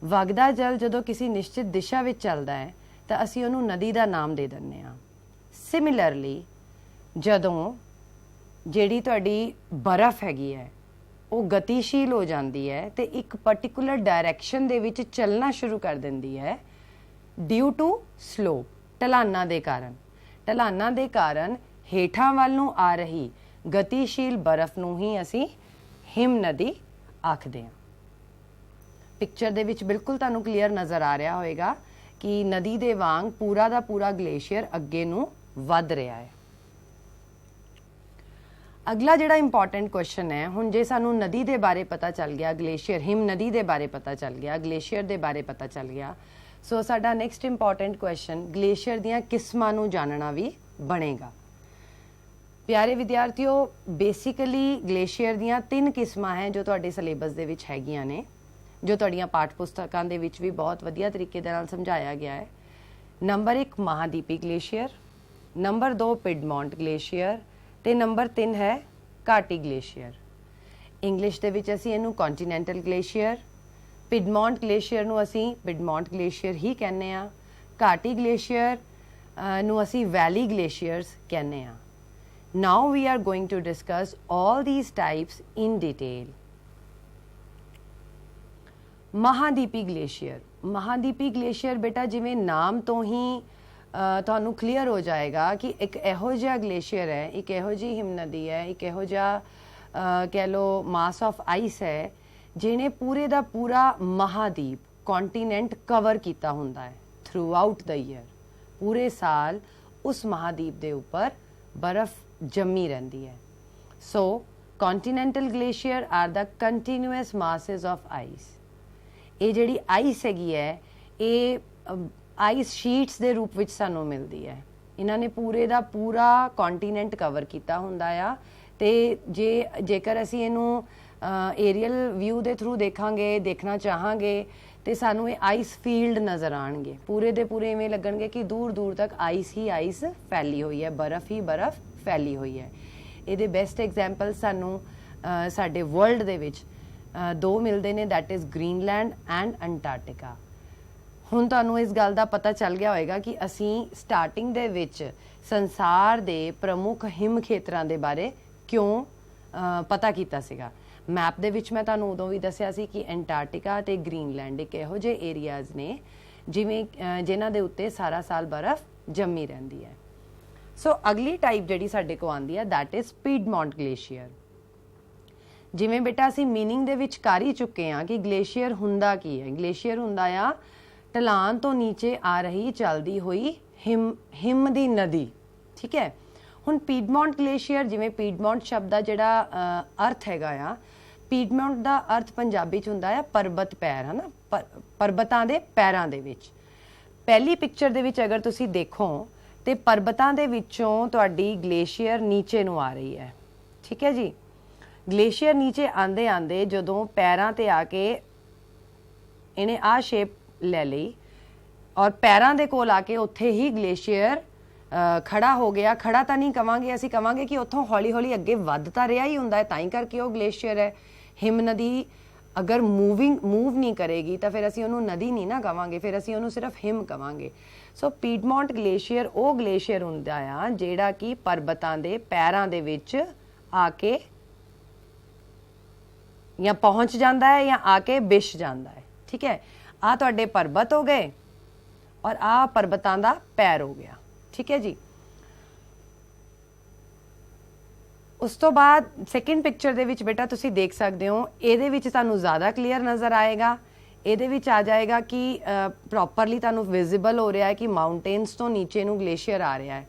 ਵਗਦਾ ਜਲ ਜਦੋਂ ਕਿਸੇ ਨਿਸ਼ਚਿਤ ਦਿਸ਼ਾ ਵਿੱਚ ਚੱਲਦਾ ਹੈ ਤਾਂ ਅਸੀਂ ਉਹਨੂੰ ਨਦੀ ਦਾ ਨਾਮ ਦੇ ਦਿੰਦੇ ਹਾਂ। ਸਿਮਿਲਰਲੀ ਜਦੋਂ ਜਿਹੜੀ ਤੁਹਾਡੀ ਬਰਫ਼ ਹੈਗੀ ਹੈ ਉਹ ਗਤੀਸ਼ੀਲ ਹੋ ਜਾਂਦੀ ਹੈ ਤੇ ਇੱਕ ਪਾਰਟਿਕੂਲਰ ਡਾਇਰੈਕਸ਼ਨ ਦੇ ਵਿੱਚ ਚੱਲਣਾ ਸ਼ੁਰੂ ਕਰ ਦਿੰਦੀ ਹੈ ਡਿਊ ਟੂ ਸਲੋਪ, ਢਲਾਨਾਂ ਦੇ ਕਾਰਨ ਹੇਠਾਂ ਵੱਲ ਨੂੰ ਆ ਰਹੀ ਗਤੀਸ਼ੀਲ ਬਰਫ਼ ਨੂੰ ਹੀ ਅਸੀਂ ਹਿਮ ਨਦੀ ਆਖਦੇ ਹਾਂ। ਪਿਕਚਰ ਦੇ ਵਿੱਚ ਬਿਲਕੁਲ ਤੁਹਾਨੂੰ ਕਲੀਅਰ ਨਜ਼ਰ ਆ ਰਿਹਾ ਹੋਵੇਗਾ ਕਿ ਨਦੀ ਦੇ ਵਾਂਗ ਪੂਰਾ ਦਾ ਪੂਰਾ ਗਲੇਸ਼ੀਅਰ ਅੱਗੇ ਨੂੰ ਵੱਧ ਰਿਹਾ ਹੈ। ਅਗਲਾ ਜਿਹੜਾ ਇੰਪੋਰਟੈਂਟ ਕੁਐਸਚਨ ਹੈ, ਹੁਣ ਜੇ ਸਾਨੂੰ ਨਦੀ ਦੇ ਬਾਰੇ ਪਤਾ ਚੱਲ ਗਿਆ, ਗਲੇਸ਼ੀਅਰ ਹਿਮ ਨਦੀ ਦੇ ਬਾਰੇ ਪਤਾ ਚੱਲ ਗਿਆ, ਗਲੇਸ਼ੀਅਰ ਦੇ ਬਾਰੇ ਪਤਾ ਚੱਲ ਗਿਆ, ਸੋ ਸਾਡਾ ਨੈਕਸਟ ਇੰਪੋਰਟੈਂਟ ਕੁਐਸਚਨ ਗਲੇਸ਼ੀਅਰ ਦੀਆਂ ਕਿਸਮਾਂ ਨੂੰ ਜਾਣਨਾ ਵੀ ਬਣੇਗਾ। ਪਿਆਰੇ ਵਿਦਿਆਰਥੀਓ, ਬੇਸਿਕਲੀ ਗਲੇਸ਼ੀਅਰ ਦੀਆਂ 3 ਕਿਸਮਾਂ ਹੈ ਜੋ ਤੁਹਾਡੇ ਸਿਲੇਬਸ ਦੇ ਵਿੱਚ ਹੈਗੀਆਂ ਨੇ, ਜੋ ਤੁਹਾਡੀਆਂ ਪਾਠ ਪੁਸਤਕਾਂ ਦੇ ਵਿੱਚ ਵੀ ਬਹੁਤ ਵਧੀਆ ਤਰੀਕੇ ਦੇ ਨਾਲ ਸਮਝਾਇਆ ਗਿਆ ਹੈ। ਨੰਬਰ 1 ਮਹਾਦੀਪੀ ਗਲੇਸ਼ੀਅਰ, ਨੰਬਰ 2 ਪਿਡਮੌਂਟ ਗਲੇਸ਼ੀਅਰ ਤੇ ਨੰਬਰ 3 ਹੈ ਘਾਟੀ ਗਲੇਸ਼ੀਅਰ। ਇੰਗਲਿਸ਼ ਦੇ ਵਿੱਚ ਅਸੀਂ ਇਹਨੂੰ ਕੰਟੀਨੈਂਟਲ ਗਲੇਸ਼ੀਅਰ, ਪਿਡਮੌਂਟ ਗਲੇਸ਼ੀਅਰ ਨੂੰ ਅਸੀਂ ਪਿਡਮੌਂਟ ਗਲੇਸ਼ੀਅਰ ਹੀ ਕਹਿੰਦੇ ਆ, ਘਾਟੀ ਗਲੇਸ਼ੀਅਰ ਨੂੰ ਅਸੀਂ ਵੈਲੀ ਗਲੇਸ਼ੀਅਰਸ ਕਹਿੰਦੇ ਆ। Now we are going to discuss all these types in detail. ਮਹਾਦੀਪੀ ਗਲੇਸ਼ੀਅਰ, ਮਹਾਦੀਪੀ ਗਲੇਸ਼ੀਅਰ ਬੇਟਾ ਜਿਵੇਂ ਨਾਮ ਤੋਂ ਹੀ ਤੁਹਾਨੂੰ ਕਲੀਅਰ ਹੋ ਜਾਏਗਾ ਕਿ ਇੱਕ ਇਹੋ ਜਿਹਾ ਗਲੇਸ਼ੀਅਰ ਹੈ, ਇੱਕ ਇਹੋ ਜਿਹੀ ਹਿਮ ਨਦੀ ਹੈ, ਇੱਕ ਇਹੋ ਜਿਹਾ ਕਹਿ ਲਓ ਮਾਸ ਆਫ ਆਈਸ ਹੈ ਜਿਹਨੇ ਪੂਰੇ ਦਾ ਪੂਰਾ ਮਹਾਦੀਪ ਕੌਂਟੀਨੈਂਟ ਕਵਰ ਕੀਤਾ ਹੁੰਦਾ ਹੈ ਥਰੂ ਆਊਟ ਦਾ ਈਅਰ। ਪੂਰੇ ਸਾਲ ਉਸ ਮਹਾਦੀਪ ਦੇ ਉੱਪਰ ਬਰਫ਼ ਜੰਮੀ ਰਹਿੰਦੀ ਹੈ। So continental glacier are the continuous masses of ice. ਇਹ ਜਿਹੜੀ ਆਈਸ ਹੈਗੀ ਹੈ ਇਹ ਆਈਸ ਸ਼ੀਟਸ ਦੇ ਰੂਪ ਵਿੱਚ ਸਾਨੂੰ ਮਿਲਦੀ ਹੈ। ਇਹਨਾਂ ਨੇ ਪੂਰੇ ਦਾ ਪੂਰਾ ਕੌਂਟੀਨੈਂਟ ਕਵਰ ਕੀਤਾ ਹੁੰਦਾ ਆ ਤੇ ਜੇਕਰ ਅਸੀਂ ਇਹਨੂੰ ਏਰੀਅਲ ਵਿਊ ਦੇ ਥਰੂ ਦੇਖਣਾ ਚਾਹਾਂਗੇ ਤੇ ਸਾਨੂੰ ਇਹ ਆਈਸ ਫੀਲਡ ਨਜ਼ਰ ਆਣਗੇ। ਪੂਰੇ ਦੇ ਪੂਰੇ ਇਵੇਂ ਲੱਗਣਗੇ ਕਿ ਦੂਰ ਦੂਰ ਤੱਕ ਆਈਸ ਹੀ ਆਈਸ ਫੈਲੀ ਹੋਈ ਹੈ, ਬਰਫ਼ ਹੀ ਬਰਫ਼ ਫੈਲੀ ਹੋਈ ਹੈ। ਇਹਦੇ ਬੈਸਟ ਐਗਜ਼ਾਮਪਲ ਸਾਨੂੰ ਸਾਡੇ ਵਰਲਡ ਦੇ ਵਿੱਚ 2 ਮਿਲਦੇ ਨੇ, that is Greenland and Antarctica. ਹੁਣ ਤੁਹਾਨੂੰ ਇਸ ਗੱਲ ਦਾ ਪਤਾ ਚੱਲ ਗਿਆ ਹੋਵੇਗਾ ਕਿ ਅਸੀਂ ਸਟਾਰਟਿੰਗ ਦੇ ਵਿੱਚ ਸੰਸਾਰ ਦੇ ਪ੍ਰਮੁੱਖ ਹਿਮ ਖੇਤਰਾਂ ਦੇ ਬਾਰੇ ਕਿਉਂ ਪਤਾ ਕੀਤਾ ਸੀਗਾ। ਮੈਪ ਦੇ ਵਿੱਚ ਮੈਂ ਤੁਹਾਨੂੰ ਉਦੋਂ ਵੀ ਦੱਸਿਆ ਸੀ ਕਿ ਅੰਟਾਰਕਟਿਕਾ ਤੇ ਗ੍ਰੀਨਲੈਂਡ ਇੱਕ ਇਹੋ ਜਿਹੇ ਏਰੀਆਜ਼ ਨੇ ਜਿਨ੍ਹਾਂ ਦੇ ਉੱਤੇ ਸਾਰਾ ਸਾਲ ਬਰਫ਼ ਜੰਮੀ ਰਹਿੰਦੀ ਹੈ। ਸੋ ਅਗਲੀ ਟਾਈਪ ਜਿਹੜੀ ਸਾਡੇ ਕੋਲ ਆਉਂਦੀ ਹੈ ਦੈਟ ਇਜ਼ ਪਿਡਮੌਂਟ ਗਲੇਸ਼ੀਅਰ। ਜਿਵੇਂ ਬੇਟਾ ਅਸੀਂ ਮੀਨਿੰਗ ਦੇ ਵਿੱਚ ਕਰ ਹੀ ਚੁੱਕੇ ਹਾਂ ਕਿ ਗਲੇਸ਼ੀਅਰ ਹੁੰਦਾ ਕੀ ਹੈ। ਗਲੇਸ਼ੀਅਰ ਹੁੰਦਾ ਆ ਢਲਾਨ ਤੋਂ ਨੀਚੇ ਆ ਰਹੀ ਚੱਲਦੀ ਹੋਈ ਹਿਮ ਦੀ ਨਦੀ, ਠੀਕ ਹੈ। ਹੁਣ ਪੀਡਮੌਂਟ ਗਲੇਸ਼ੀਅਰ, ਜਿਵੇਂ ਪੀਡਮੌਂਟ ਸ਼ਬਦ ਦਾ ਜਿਹੜਾ ਅਰਥ ਹੈਗਾ ਆ, ਪੀਡਮੌਂਟ ਦਾ ਅਰਥ ਪੰਜਾਬੀ 'ਚ ਹੁੰਦਾ ਆ ਪਰਬਤ ਪੈਰ, ਹੈ ਨਾ, ਪਰਬਤਾਂ ਦੇ ਪੈਰਾਂ ਦੇ ਵਿੱਚ। ਪਹਿਲੀ ਪਿਕਚਰ ਦੇ ਵਿੱਚ ਅਗਰ ਤੁਸੀਂ ਦੇਖੋ ਤੇ ਪਰਬਤਾਂ ਦੇ ਵਿੱਚੋਂ ਤੁਹਾਡੀ ਗਲੇਸ਼ੀਅਰ ਨੀਚੇ ਨੂੰ ਆ ਰਹੀ ਹੈ, ਠੀਕ ਹੈ ਜੀ। ਗਲੇਸ਼ੀਅਰ ਨੀਚੇ ਆਂਦੇ ਆਂਦੇ ਜਦੋਂ ਪੈਰਾਂ ਤੇ ਆ ਕੇ ਇਹਨੇ ਆਹ ਸ਼ੇਪ ਲੈ ਲਈ ਔਰ ਪੈਰਾਂ ਦੇ ਕੋਲ ਆ ਕੇ ਉੱਥੇ ਹੀ ਗਲੇਸ਼ੀਅਰ ਖੜਾ ਹੋ ਗਿਆ। ਖੜਾ ਤਾਂ ਨਹੀਂ ਕਵਾਂਗੇ, ਅਸੀਂ ਕਵਾਂਗੇ ਕਿ ਉੱਥੋਂ ਹੌਲੀ ਹੌਲੀ ਅੱਗੇ ਵੱਧ ਤਾਂ ਰਿਹਾ ਹੀ ਹੁੰਦਾ ਹੈ, ਤਾਂ ਹੀ ਕਰਕੇ ਉਹ ਗਲੇਸ਼ੀਅਰ ਹੈ। ਹਿਮ ਨਦੀ ਅਗਰ ਮੂਵ ਨਹੀਂ ਕਰੇਗੀ ਤਾਂ ਫਿਰ ਅਸੀਂ ਉਹਨੂੰ ਨਦੀ ਨਹੀਂ ਨਾ ਕਵਾਂਗੇ, ਫਿਰ ਅਸੀਂ ਉਹਨੂੰ ਸਿਰਫ ਹਿਮ ਕਵਾਂਗੇ। ਸੋ ਪੀਡਮੌਂਟ ਗਲੇਸ਼ੀਅਰ ਉਹ ਗਲੇਸ਼ੀਅਰ ਹੁੰਦਾ ਆ ਜਿਹੜਾ ਕਿ ਪਰਬਤਾਂ ਦੇ ਪੈਰਾਂ ਦੇ ਵਿੱਚ ਆ ਕੇ ਜਾਂ ਪਹੁੰਚ ਜਾਂਦਾ ਹੈ ਜਾਂ ਆ ਕੇ ਵਿਛ ਜਾਂਦਾ ਹੈ, ਠੀਕ ਹੈ। ਆ ਤੁਹਾਡੇ ਪਰਬਤ ਹੋ ਗਏ ਔਰ ਆ ਪਰਬਤਾਂ ਦਾ ਪੈਰ ਹੋ ਗਿਆ, ਠੀਕ ਹੈ ਜੀ। ਉਸ ਤੋਂ ਬਾਅਦ ਸੈਕਿੰਡ ਪਿਕਚਰ ਦੇ ਵਿੱਚ ਬੇਟਾ ਤੁਸੀਂ ਦੇਖ ਸਕਦੇ ਹੋ, ਇਹਦੇ ਵਿੱਚ ਤੁਹਾਨੂੰ ਜ਼ਿਆਦਾ ਕਲੀਅਰ ਨਜ਼ਰ ਆਏਗਾ। ਇਹਦੇ ਵਿੱਚ ਆ ਜਾਏਗਾ ਕਿ ਪ੍ਰੋਪਰਲੀ ਤੁਹਾਨੂੰ ਵਿਜ਼ੀਬਲ ਹੋ ਰਿਹਾ ਹੈ ਕਿ ਮਾਊਂਟੇਨਸ ਤੋਂ ਨੀਚੇ ਨੂੰ ਗਲੇਸ਼ੀਅਰ ਆ ਰਿਹਾ ਹੈ।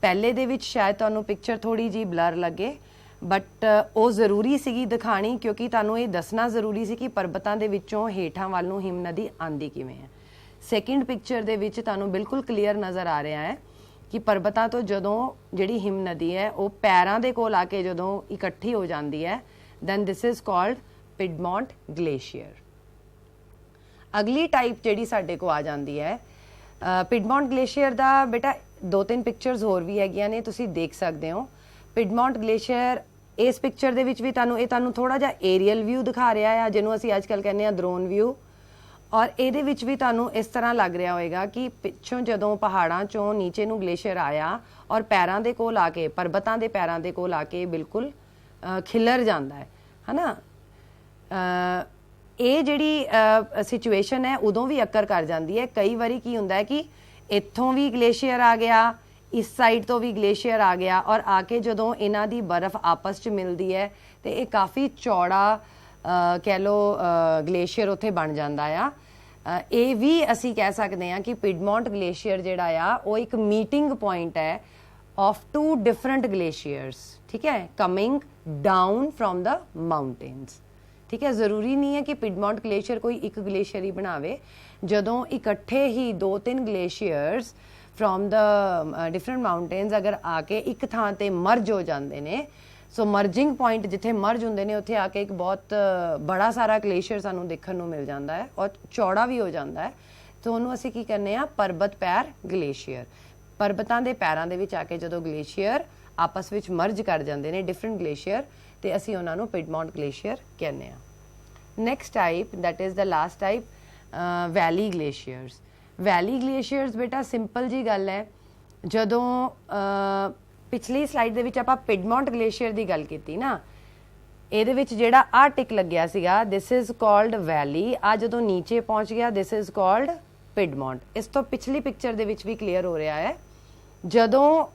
ਪਹਿਲੇ ਦੇ ਵਿੱਚ ਸ਼ਾਇਦ ਤੁਹਾਨੂੰ ਪਿਕਚਰ ਥੋੜੀ ਜੀ ਬਲਰ ਲੱਗੇ, ਬਟ ਉਹ ਜ਼ਰੂਰੀ ਸੀਗੀ ਦਿਖਾਣੀ ਕਿਉਂਕਿ ਤੁਹਾਨੂੰ ਇਹ ਦੱਸਣਾ ਜ਼ਰੂਰੀ ਸੀ ਕਿ ਪਰਬਤਾਂ ਦੇ ਵਿੱਚੋਂ ਹੇਠਾਂ ਵੱਲ ਨੂੰ ਹਿਮ ਨਦੀ ਆਂਦੀ ਕਿਵੇਂ ਹੈ। ਸੈਕਿੰਡ ਪਿਕਚਰ ਦੇ ਵਿੱਚ ਤੁਹਾਨੂੰ ਬਿਲਕੁਲ ਕਲੀਅਰ ਨਜ਼ਰ ਆ ਰਿਹਾ ਹੈ ਕਿ ਪਰਬਤਾਂ ਤੋਂ ਜਦੋਂ ਜਿਹੜੀ ਹਿਮ ਨਦੀ ਹੈ ਉਹ ਪੈਰਾਂ ਦੇ ਕੋਲ ਆ ਕੇ ਜਦੋਂ ਇਕੱਠੀ ਹੋ ਜਾਂਦੀ ਹੈ, then this is called piedmont glacier. ਅਗਲੀ ਟਾਈਪ ਜਿਹੜੀ ਸਾਡੇ ਕੋਲ ਆ ਜਾਂਦੀ ਹੈ ਪਿਡਮੌਂਟ ਗਲੇਸ਼ੀਅਰ ਦਾ, ਬੇਟਾ 2-3 ਪਿਕਚਰਸ ਹੋਰ ਵੀ ਹੈਗੀਆਂ ਨੇ, ਤੁਸੀਂ ਦੇਖ ਸਕਦੇ ਹੋ। ਪਿਡਮੌਂਟ ਗਲੇਸ਼ੀਅਰ ਇਸ ਪਿਕਚਰ ਦੇ ਵਿੱਚ ਵੀ ਤੁਹਾਨੂੰ ਥੋੜਾ ਜਿਹਾ ਏਰੀਅਲ ਵਿਊ ਦਿਖਾ ਰਿਹਾ ਆ, ਜਿਹਨੂੰ ਅਸੀਂ ਅੱਜ ਕੱਲ੍ਹ ਕਹਿੰਦੇ ਆ ਡਰੋਨ ਵਿਊ। ਔਰ ਇਹਦੇ ਵਿੱਚ ਵੀ ਤੁਹਾਨੂੰ ਇਸ ਤਰ੍ਹਾਂ ਲੱਗ ਰਿਹਾ ਹੋਵੇਗਾ ਕਿ ਪਿੱਛੋਂ ਜਦੋਂ ਪਹਾੜਾਂ ਚੋਂ ਨੀਚੇ ਨੂੰ ਗਲੇਸ਼ੀਅਰ ਆਇਆ ਔਰ ਪੈਰਾਂ ਦੇ ਕੋਲ ਆ ਕੇ, ਪਰਬਤਾਂ ਦੇ ਪੈਰਾਂ ਦੇ ਕੋਲ ਆ ਕੇ ਬਿਲਕੁਲ ਖਿਲਰ ਜਾਂਦਾ ਹੈ ਨਾ। ਇਹ ਜਿਹੜੀ ਸਿਚੁਏਸ਼ਨ ਹੈ ਉਦੋਂ ਵੀ ਅਕਰ ਕਰ ਜਾਂਦੀ ਹੈ। ਕਈ ਵਾਰੀ ਕੀ ਹੁੰਦਾ ਹੈ ਕਿ ਇੱਥੋਂ ਵੀ ਗਲੇਸ਼ੀਅਰ ਆ ਗਿਆ, ਇਸ ਸਾਈਡ ਤੋਂ ਵੀ ਗਲੇਸ਼ੀਅਰ ਆ ਗਿਆ, ਔਰ ਆ ਕੇ ਜਦੋਂ ਇਹਨਾਂ ਦੀ ਬਰਫ਼ ਆਪਸ 'ਚ ਮਿਲਦੀ ਹੈ ਤੇ ਇਹ ਕਾਫੀ ਚੌੜਾ ਕਹਿ ਲਓ ਗਲੇਸ਼ੀਅਰ ਉੱਥੇ ਬਣ ਜਾਂਦਾ ਆ। ਇਹ ਵੀ ਅਸੀਂ ਕਹਿ ਸਕਦੇ ਹਾਂ ਕਿ ਪਿਡਮੌਂਟ ਗਲੇਸ਼ੀਅਰ ਜਿਹੜਾ ਆ ਉਹ ਇੱਕ ਮੀਟਿੰਗ ਪੁਆਇੰਟ ਹੈ ਆਫ ਟੂ ਡਿਫਰੈਂਟ ਗਲੇਸ਼ੀਅਰਸ, ਠੀਕ ਹੈ, coming down from the mountains, ਠੀਕ ਹੈ। ਜ਼ਰੂਰੀ ਨਹੀਂ ਹੈ ਕਿ ਪਿਡਮੌਂਟ ਗਲੇਸ਼ੀਅਰ ਕੋਈ ਇੱਕ ਗਲੇਸ਼ੀਅਰ ਹੀ ਬਣਾਵੇ। ਜਦੋਂ ਇਕੱਠੇ ਹੀ 2-3 ਗਲੇਸ਼ੀਅਰਸ ਫਰੋਮ ਦ ਡਿਫਰੈਂਟ ਮਾਊਂਟੇਨਸ ਅਗਰ ਆ ਕੇ ਇੱਕ ਥਾਂ ਤੇ ਮਰਜ ਹੋ ਜਾਂਦੇ ਨੇ, ਸੋ ਮਰਜਿੰਗ ਪੁਆਇੰਟ ਜਿੱਥੇ ਮਰਜ ਹੁੰਦੇ ਨੇ ਉੱਥੇ ਆ ਕੇ ਇੱਕ ਬਹੁਤ ਬੜਾ ਸਾਰਾ ਗਲੇਸ਼ੀਅਰ ਸਾਨੂੰ ਦੇਖਣ ਨੂੰ ਮਿਲ ਜਾਂਦਾ ਹੈ ਔਰ ਚੌੜਾ ਵੀ ਹੋ ਜਾਂਦਾ ਹੈ। ਤਾਂ ਉਹਨੂੰ ਅਸੀਂ ਕੀ ਕਹਿੰਦੇ ਆ, ਪਰਬਤ ਪੈਰ ਗਲੇਸ਼ੀਅਰ। ਪਰਬਤਾਂ ਦੇ ਪੈਰਾਂ ਦੇ ਵਿੱਚ ਆ ਕੇ ਜਦੋਂ ਗਲੇਸ਼ੀਅਰ ਆਪਸ ਵਿੱਚ ਮਰਜ ਕਰ ਜਾਂਦੇ ਨੇ ਡਿਫਰੈਂਟ ਗਲੇਸ਼ੀਅਰ, ਤੇ ਅਸੀਂ ਉਹਨਾਂ ਨੂੰ ਪਿਡਮੌਂਟ ਗਲੇਸ਼ੀਅਰ ਕਹਿੰਦੇ ਆ। Next type, that is the last type, valley glaciers. Valley glaciers ਬੇਟਾ ਸਿੰਪਲ ਜੀ ਗੱਲ ਹੈ। ਜਦੋਂ ਪਿਛਲੀ ਸਲਾਈਡ ਦੇ ਵਿੱਚ ਆਪਾਂ ਪਿਡਮੌਂਟ ਗਲੇਸ਼ੀਅਰ ਦੀ ਗੱਲ ਕੀਤੀ ਨਾ, ਇਹਦੇ ਵਿੱਚ ਜਿਹੜਾ ਆਹ ਟਿਕ ਲੱਗਿਆ ਸੀਗਾ, ਦਿਸ ਇਜ਼ ਕਾਲਡ ਵੈਲੀ। ਆ ਜਦੋਂ ਨੀਚੇ ਪਹੁੰਚ ਗਿਆ, ਦਿਸ ਇਜ਼ ਕਾਲਡ ਪਿਡਮੌਂਟ। ਇਸ ਤੋਂ ਪਿਛਲੀ ਪਿਕਚਰ ਦੇ ਵਿੱਚ ਵੀ ਕਲੀਅਰ ਹੋ ਰਿਹਾ ਹੈ, ਜਦੋਂ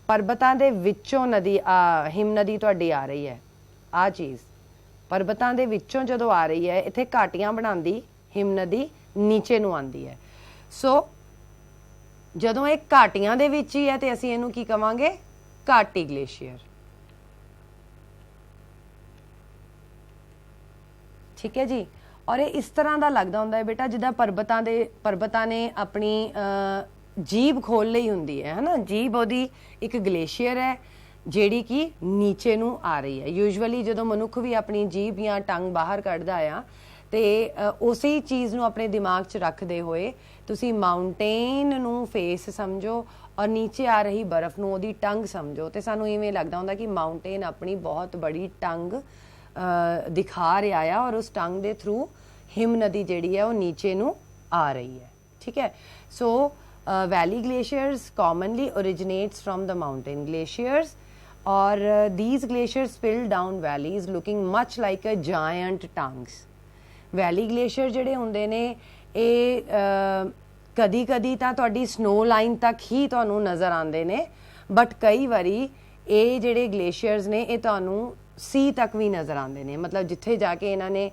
ਪਰਬਤਾਂ ਦੇ ਵਿੱਚੋਂ ਨਦੀ ਹਿਮ ਨਦੀ ਤੁਹਾਡੀ ਆ ਰਹੀ ਹੈ, ਆਹ ਚੀਜ਼ ਪਰਬਤਾਂ ਦੇ ਵਿੱਚੋਂ ਜਦੋਂ ਆ ਰਹੀ ਹੈ, ਇੱਥੇ ਘਾਟੀਆਂ ਬਣਾਉਂਦੀ ਹਿਮ ਨਦੀ ਨੀਚੇ ਨੂੰ ਆਉਂਦੀ ਹੈ। ਸੋ ਜਦੋਂ ਇਹ ਘਾਟੀਆਂ ਦੇ ਵਿੱਚ ਹੀ ਹੈ ਤੇ ਅਸੀਂ ਇਹਨੂੰ ਕੀ ਕਵਾਂਗੇ, ਘਾਟੀ ਗਲੇਸ਼ੀਅਰ, ਠੀਕ ਹੈ ਜੀ। ਔਰ ਇਹ ਇਸ ਤਰ੍ਹਾਂ ਦਾ ਲੱਗਦਾ ਹੁੰਦਾ ਹੈ ਬੇਟਾ ਜਿੱਦਾਂ ਪਰਬਤਾਂ ਨੇ ਆਪਣੀ ਜੀਭ ਖੋਲ ਲਈ ਹੁੰਦੀ ਹੈ ਨਾ। ਜੀਭ ਉਹਦੀ ਇੱਕ ਗਲੇਸ਼ੀਅਰ ਹੈ ਜਿਹੜੀ ਕਿ ਨੀਚੇ ਨੂੰ ਆ ਰਹੀ ਹੈ। ਯੂਜੂਅਲੀ ਜਦੋਂ ਮਨੁੱਖ ਵੀ ਆਪਣੀ ਜੀਭ ਜਾਂ ਟੰਗ ਬਾਹਰ ਕੱਢਦਾ ਆ ਤੇ ਉਸੇ ਚੀਜ਼ ਨੂੰ ਆਪਣੇ ਦਿਮਾਗ 'ਚ ਰੱਖਦੇ ਹੋਏ ਤੁਸੀਂ ਮਾਊਂਟੇਨ ਨੂੰ ਫੇਸ ਸਮਝੋ ਔਰ ਨੀਚੇ ਆ ਰਹੀ ਬਰਫ਼ ਨੂੰ ਉਹਦੀ ਟੰਗ ਸਮਝੋ, ਤੇ ਸਾਨੂੰ ਇਵੇਂ ਲੱਗਦਾ ਹੁੰਦਾ ਕਿ ਮਾਊਂਟੇਨ ਆਪਣੀ ਬਹੁਤ ਬੜੀ ਟੰਗ ਦਿਖਾ ਰਿਹਾ ਆ ਔਰ ਉਸ ਟੰਗ ਦੇ ਥਰੂ ਹਿਮ ਨਦੀ ਜਿਹੜੀ ਹੈ ਉਹ ਨੀਚੇ ਨੂੰ ਆ ਰਹੀ ਹੈ, ਠੀਕ ਹੈ। ਸੋ valley glaciers commonly originates from the mountain glaciers, or these glaciers spill down valleys looking much like a giant tongues. valley glacier ਜਿਹੜੇ ਹੁੰਦੇ ਨੇ ਇਹ ਕਦੀ ਤਾਂ ਤੁਹਾਡੀ ਸਨੋ ਲਾਈਨ ਤੱਕ ਹੀ ਤੁਹਾਨੂੰ ਨਜ਼ਰ ਆਉਂਦੇ ਨੇ, ਬਟ ਕਈ ਵਾਰੀ ਇਹ ਜਿਹੜੇ ਗਲੇਸ਼ੀਅਰਸ ਨੇ ਇਹ ਤੁਹਾਨੂੰ ਸੀ ਤੱਕ ਵੀ ਨਜ਼ਰ ਆਉਂਦੇ ਨੇ। ਮਤਲਬ ਜਿੱਥੇ ਜਾ ਕੇ ਇਹਨਾਂ ਨੇ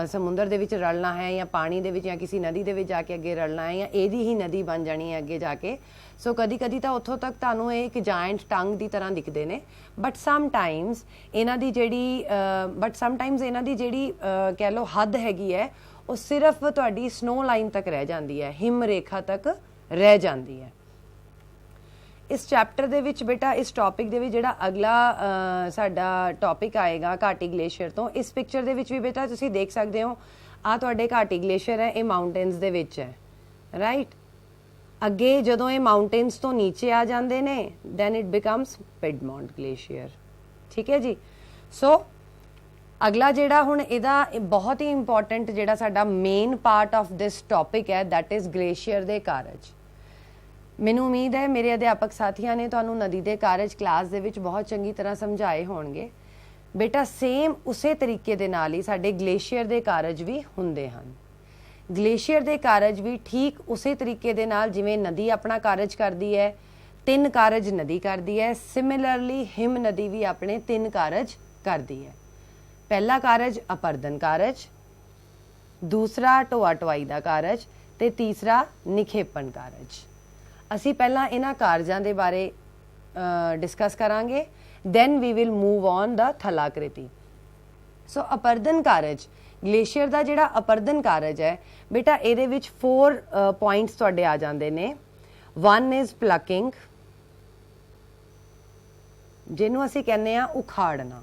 ਸਮੁੰਦਰ ਦੇ ਵਿੱਚ ਰਲਣਾ ਹੈ ਜਾਂ ਪਾਣੀ ਦੇ ਵਿੱਚ ਜਾਂ ਕਿਸੇ ਨਦੀ ਦੇ ਵਿੱਚ ਜਾ ਕੇ ਅੱਗੇ ਰਲਣਾ ਹੈ ਜਾਂ ਇਹਦੀ ਹੀ ਨਦੀ ਬਣ ਜਾਣੀ ਹੈ ਅੱਗੇ ਜਾ ਕੇ। ਸੋ ਕਦੀ ਤਾਂ ਉੱਥੋਂ ਤੱਕ ਤੁਹਾਨੂੰ ਇਹ ਇੱਕ ਜਾਇੰਟ ਟੰਗ ਦੀ ਤਰ੍ਹਾਂ ਦਿਖਦੇ ਨੇ, ਬਟ ਸਮਟਾਈਮਸ ਇਹਨਾਂ ਦੀ ਜਿਹੜੀ ਕਹਿ ਲਓ ਹੱਦ ਹੈਗੀ ਹੈ ਉਹ ਸਿਰਫ ਤੁਹਾਡੀ ਸਨੋ ਲਾਈਨ ਤੱਕ ਰਹਿ ਜਾਂਦੀ ਹੈ, ਹਿਮ ਰੇਖਾ ਤੱਕ ਰਹਿ ਜਾਂਦੀ ਹੈ। ਇਸ ਚੈਪਟਰ ਦੇ ਵਿੱਚ ਬੇਟਾ ਇਸ ਟੌਪਿਕ ਦੇ ਵਿੱਚ ਜਿਹੜਾ ਅਗਲਾ ਸਾਡਾ ਟੌਪਿਕ ਆਏਗਾ ਘਾਟੀ ਗਲੇਸ਼ੀਅਰ ਤੋਂ, ਇਸ ਪਿਕਚਰ ਦੇ ਵਿੱਚ ਵੀ ਬੇਟਾ ਤੁਸੀਂ ਦੇਖ ਸਕਦੇ ਹੋ ਆਹ ਤੁਹਾਡੇ ਘਾਟੀ ਗਲੇਸ਼ੀਅਰ ਹੈ, ਇਹ ਮਾਊਂਟੇਨਸ ਦੇ ਵਿੱਚ ਹੈ, ਰਾਈਟ। ਅੱਗੇ ਜਦੋਂ ਇਹ ਮਾਊਂਟੇਨਸ ਤੋਂ ਨੀਚੇ ਆ ਜਾਂਦੇ ਨੇ ਦੈਨ ਇਟ ਬਿਕਮਸ ਪਿਡਮੌਂਟ ਗਲੇਸ਼ੀਅਰ, ਠੀਕ ਹੈ ਜੀ। ਸੋ ਅਗਲਾ ਜਿਹੜਾ ਹੁਣ ਇਹਦਾ ਬਹੁਤ ਹੀ ਇੰਪੋਰਟੈਂਟ ਜਿਹੜਾ ਸਾਡਾ main part of this topic ਹੈ, ਦੈਟ ਇਜ਼ ਗਲੇਸ਼ੀਅਰ ਦੇ ਕਾਰਜ। ਮੈਨੂੰ ਉਮੀਦ ਹੈ ਮੇਰੇ ਅਧਿਆਪਕ ਸਾਥੀਆਂ ਨੇ ਤੁਹਾਨੂੰ ਨਦੀ ਦੇ ਕਾਰਜ ਕਲਾਸ ਦੇ ਵਿੱਚ ਬਹੁਤ ਚੰਗੀ ਤਰ੍ਹਾਂ ਸਮਝਾਏ ਹੋਣਗੇ। ਬੇਟਾ ਸੇਮ ਉਸੇ ਤਰੀਕੇ ਦੇ ਨਾਲ ਹੀ ਸਾਡੇ ਗਲੇਸ਼ੀਅਰ ਦੇ ਕਾਰਜ ਵੀ ਹੁੰਦੇ ਹਨ। ਗਲੇਸ਼ੀਅਰ ਦੇ ਕਾਰਜ ਵੀ ਠੀਕ ਉਸੇ ਤਰੀਕੇ ਦੇ ਨਾਲ ਜਿਵੇਂ ਨਦੀ ਆਪਣਾ ਕਾਰਜ ਕਰਦੀ ਹੈ, 3 ਕਾਰਜ ਨਦੀ ਕਰਦੀ ਹੈ, ਸਿਮਿਲਰਲੀ ਹਿਮ ਨਦੀ ਵੀ ਆਪਣੇ 3 ਕਾਰਜ ਕਰਦੀ ਹੈ। ਪਹਿਲਾ ਕਾਰਜ ਅਪਰਦਨ ਕਾਰਜ, ਦੂਸਰਾ ਢੋਆ ਢੁਆਈ ਦਾ ਕਾਰਜ ਤੇ ਤੀਸਰਾ ਨਿਖੇਪਣ ਕਾਰਜ। ਅਸੀਂ ਪਹਿਲਾਂ ਇਹਨਾਂ ਕਾਰਜਾਂ ਦੇ ਬਾਰੇ ਡਿਸਕਸ ਕਰਾਂਗੇ, then we will move on the ਥਲਾਕ੍ਰਿਤੀ। ਸੋ ਅਪਰਦਨ ਕਾਰਜ, ਗਲੇਸ਼ੀਅਰ ਦਾ ਜਿਹੜਾ ਅਪਰਦਨ ਕਾਰਜ ਹੈ ਬੇਟਾ ਇਹਦੇ ਵਿੱਚ 4 ਪੁਆਇੰਟਸ ਤੁਹਾਡੇ ਆ ਜਾਂਦੇ ਨੇ। 1 ਇਜ਼ ਪਲਕਿੰਗ, ਜਿਹਨੂੰ ਅਸੀਂ ਕਹਿੰਦੇ ਆ ਉਖਾੜਨਾ।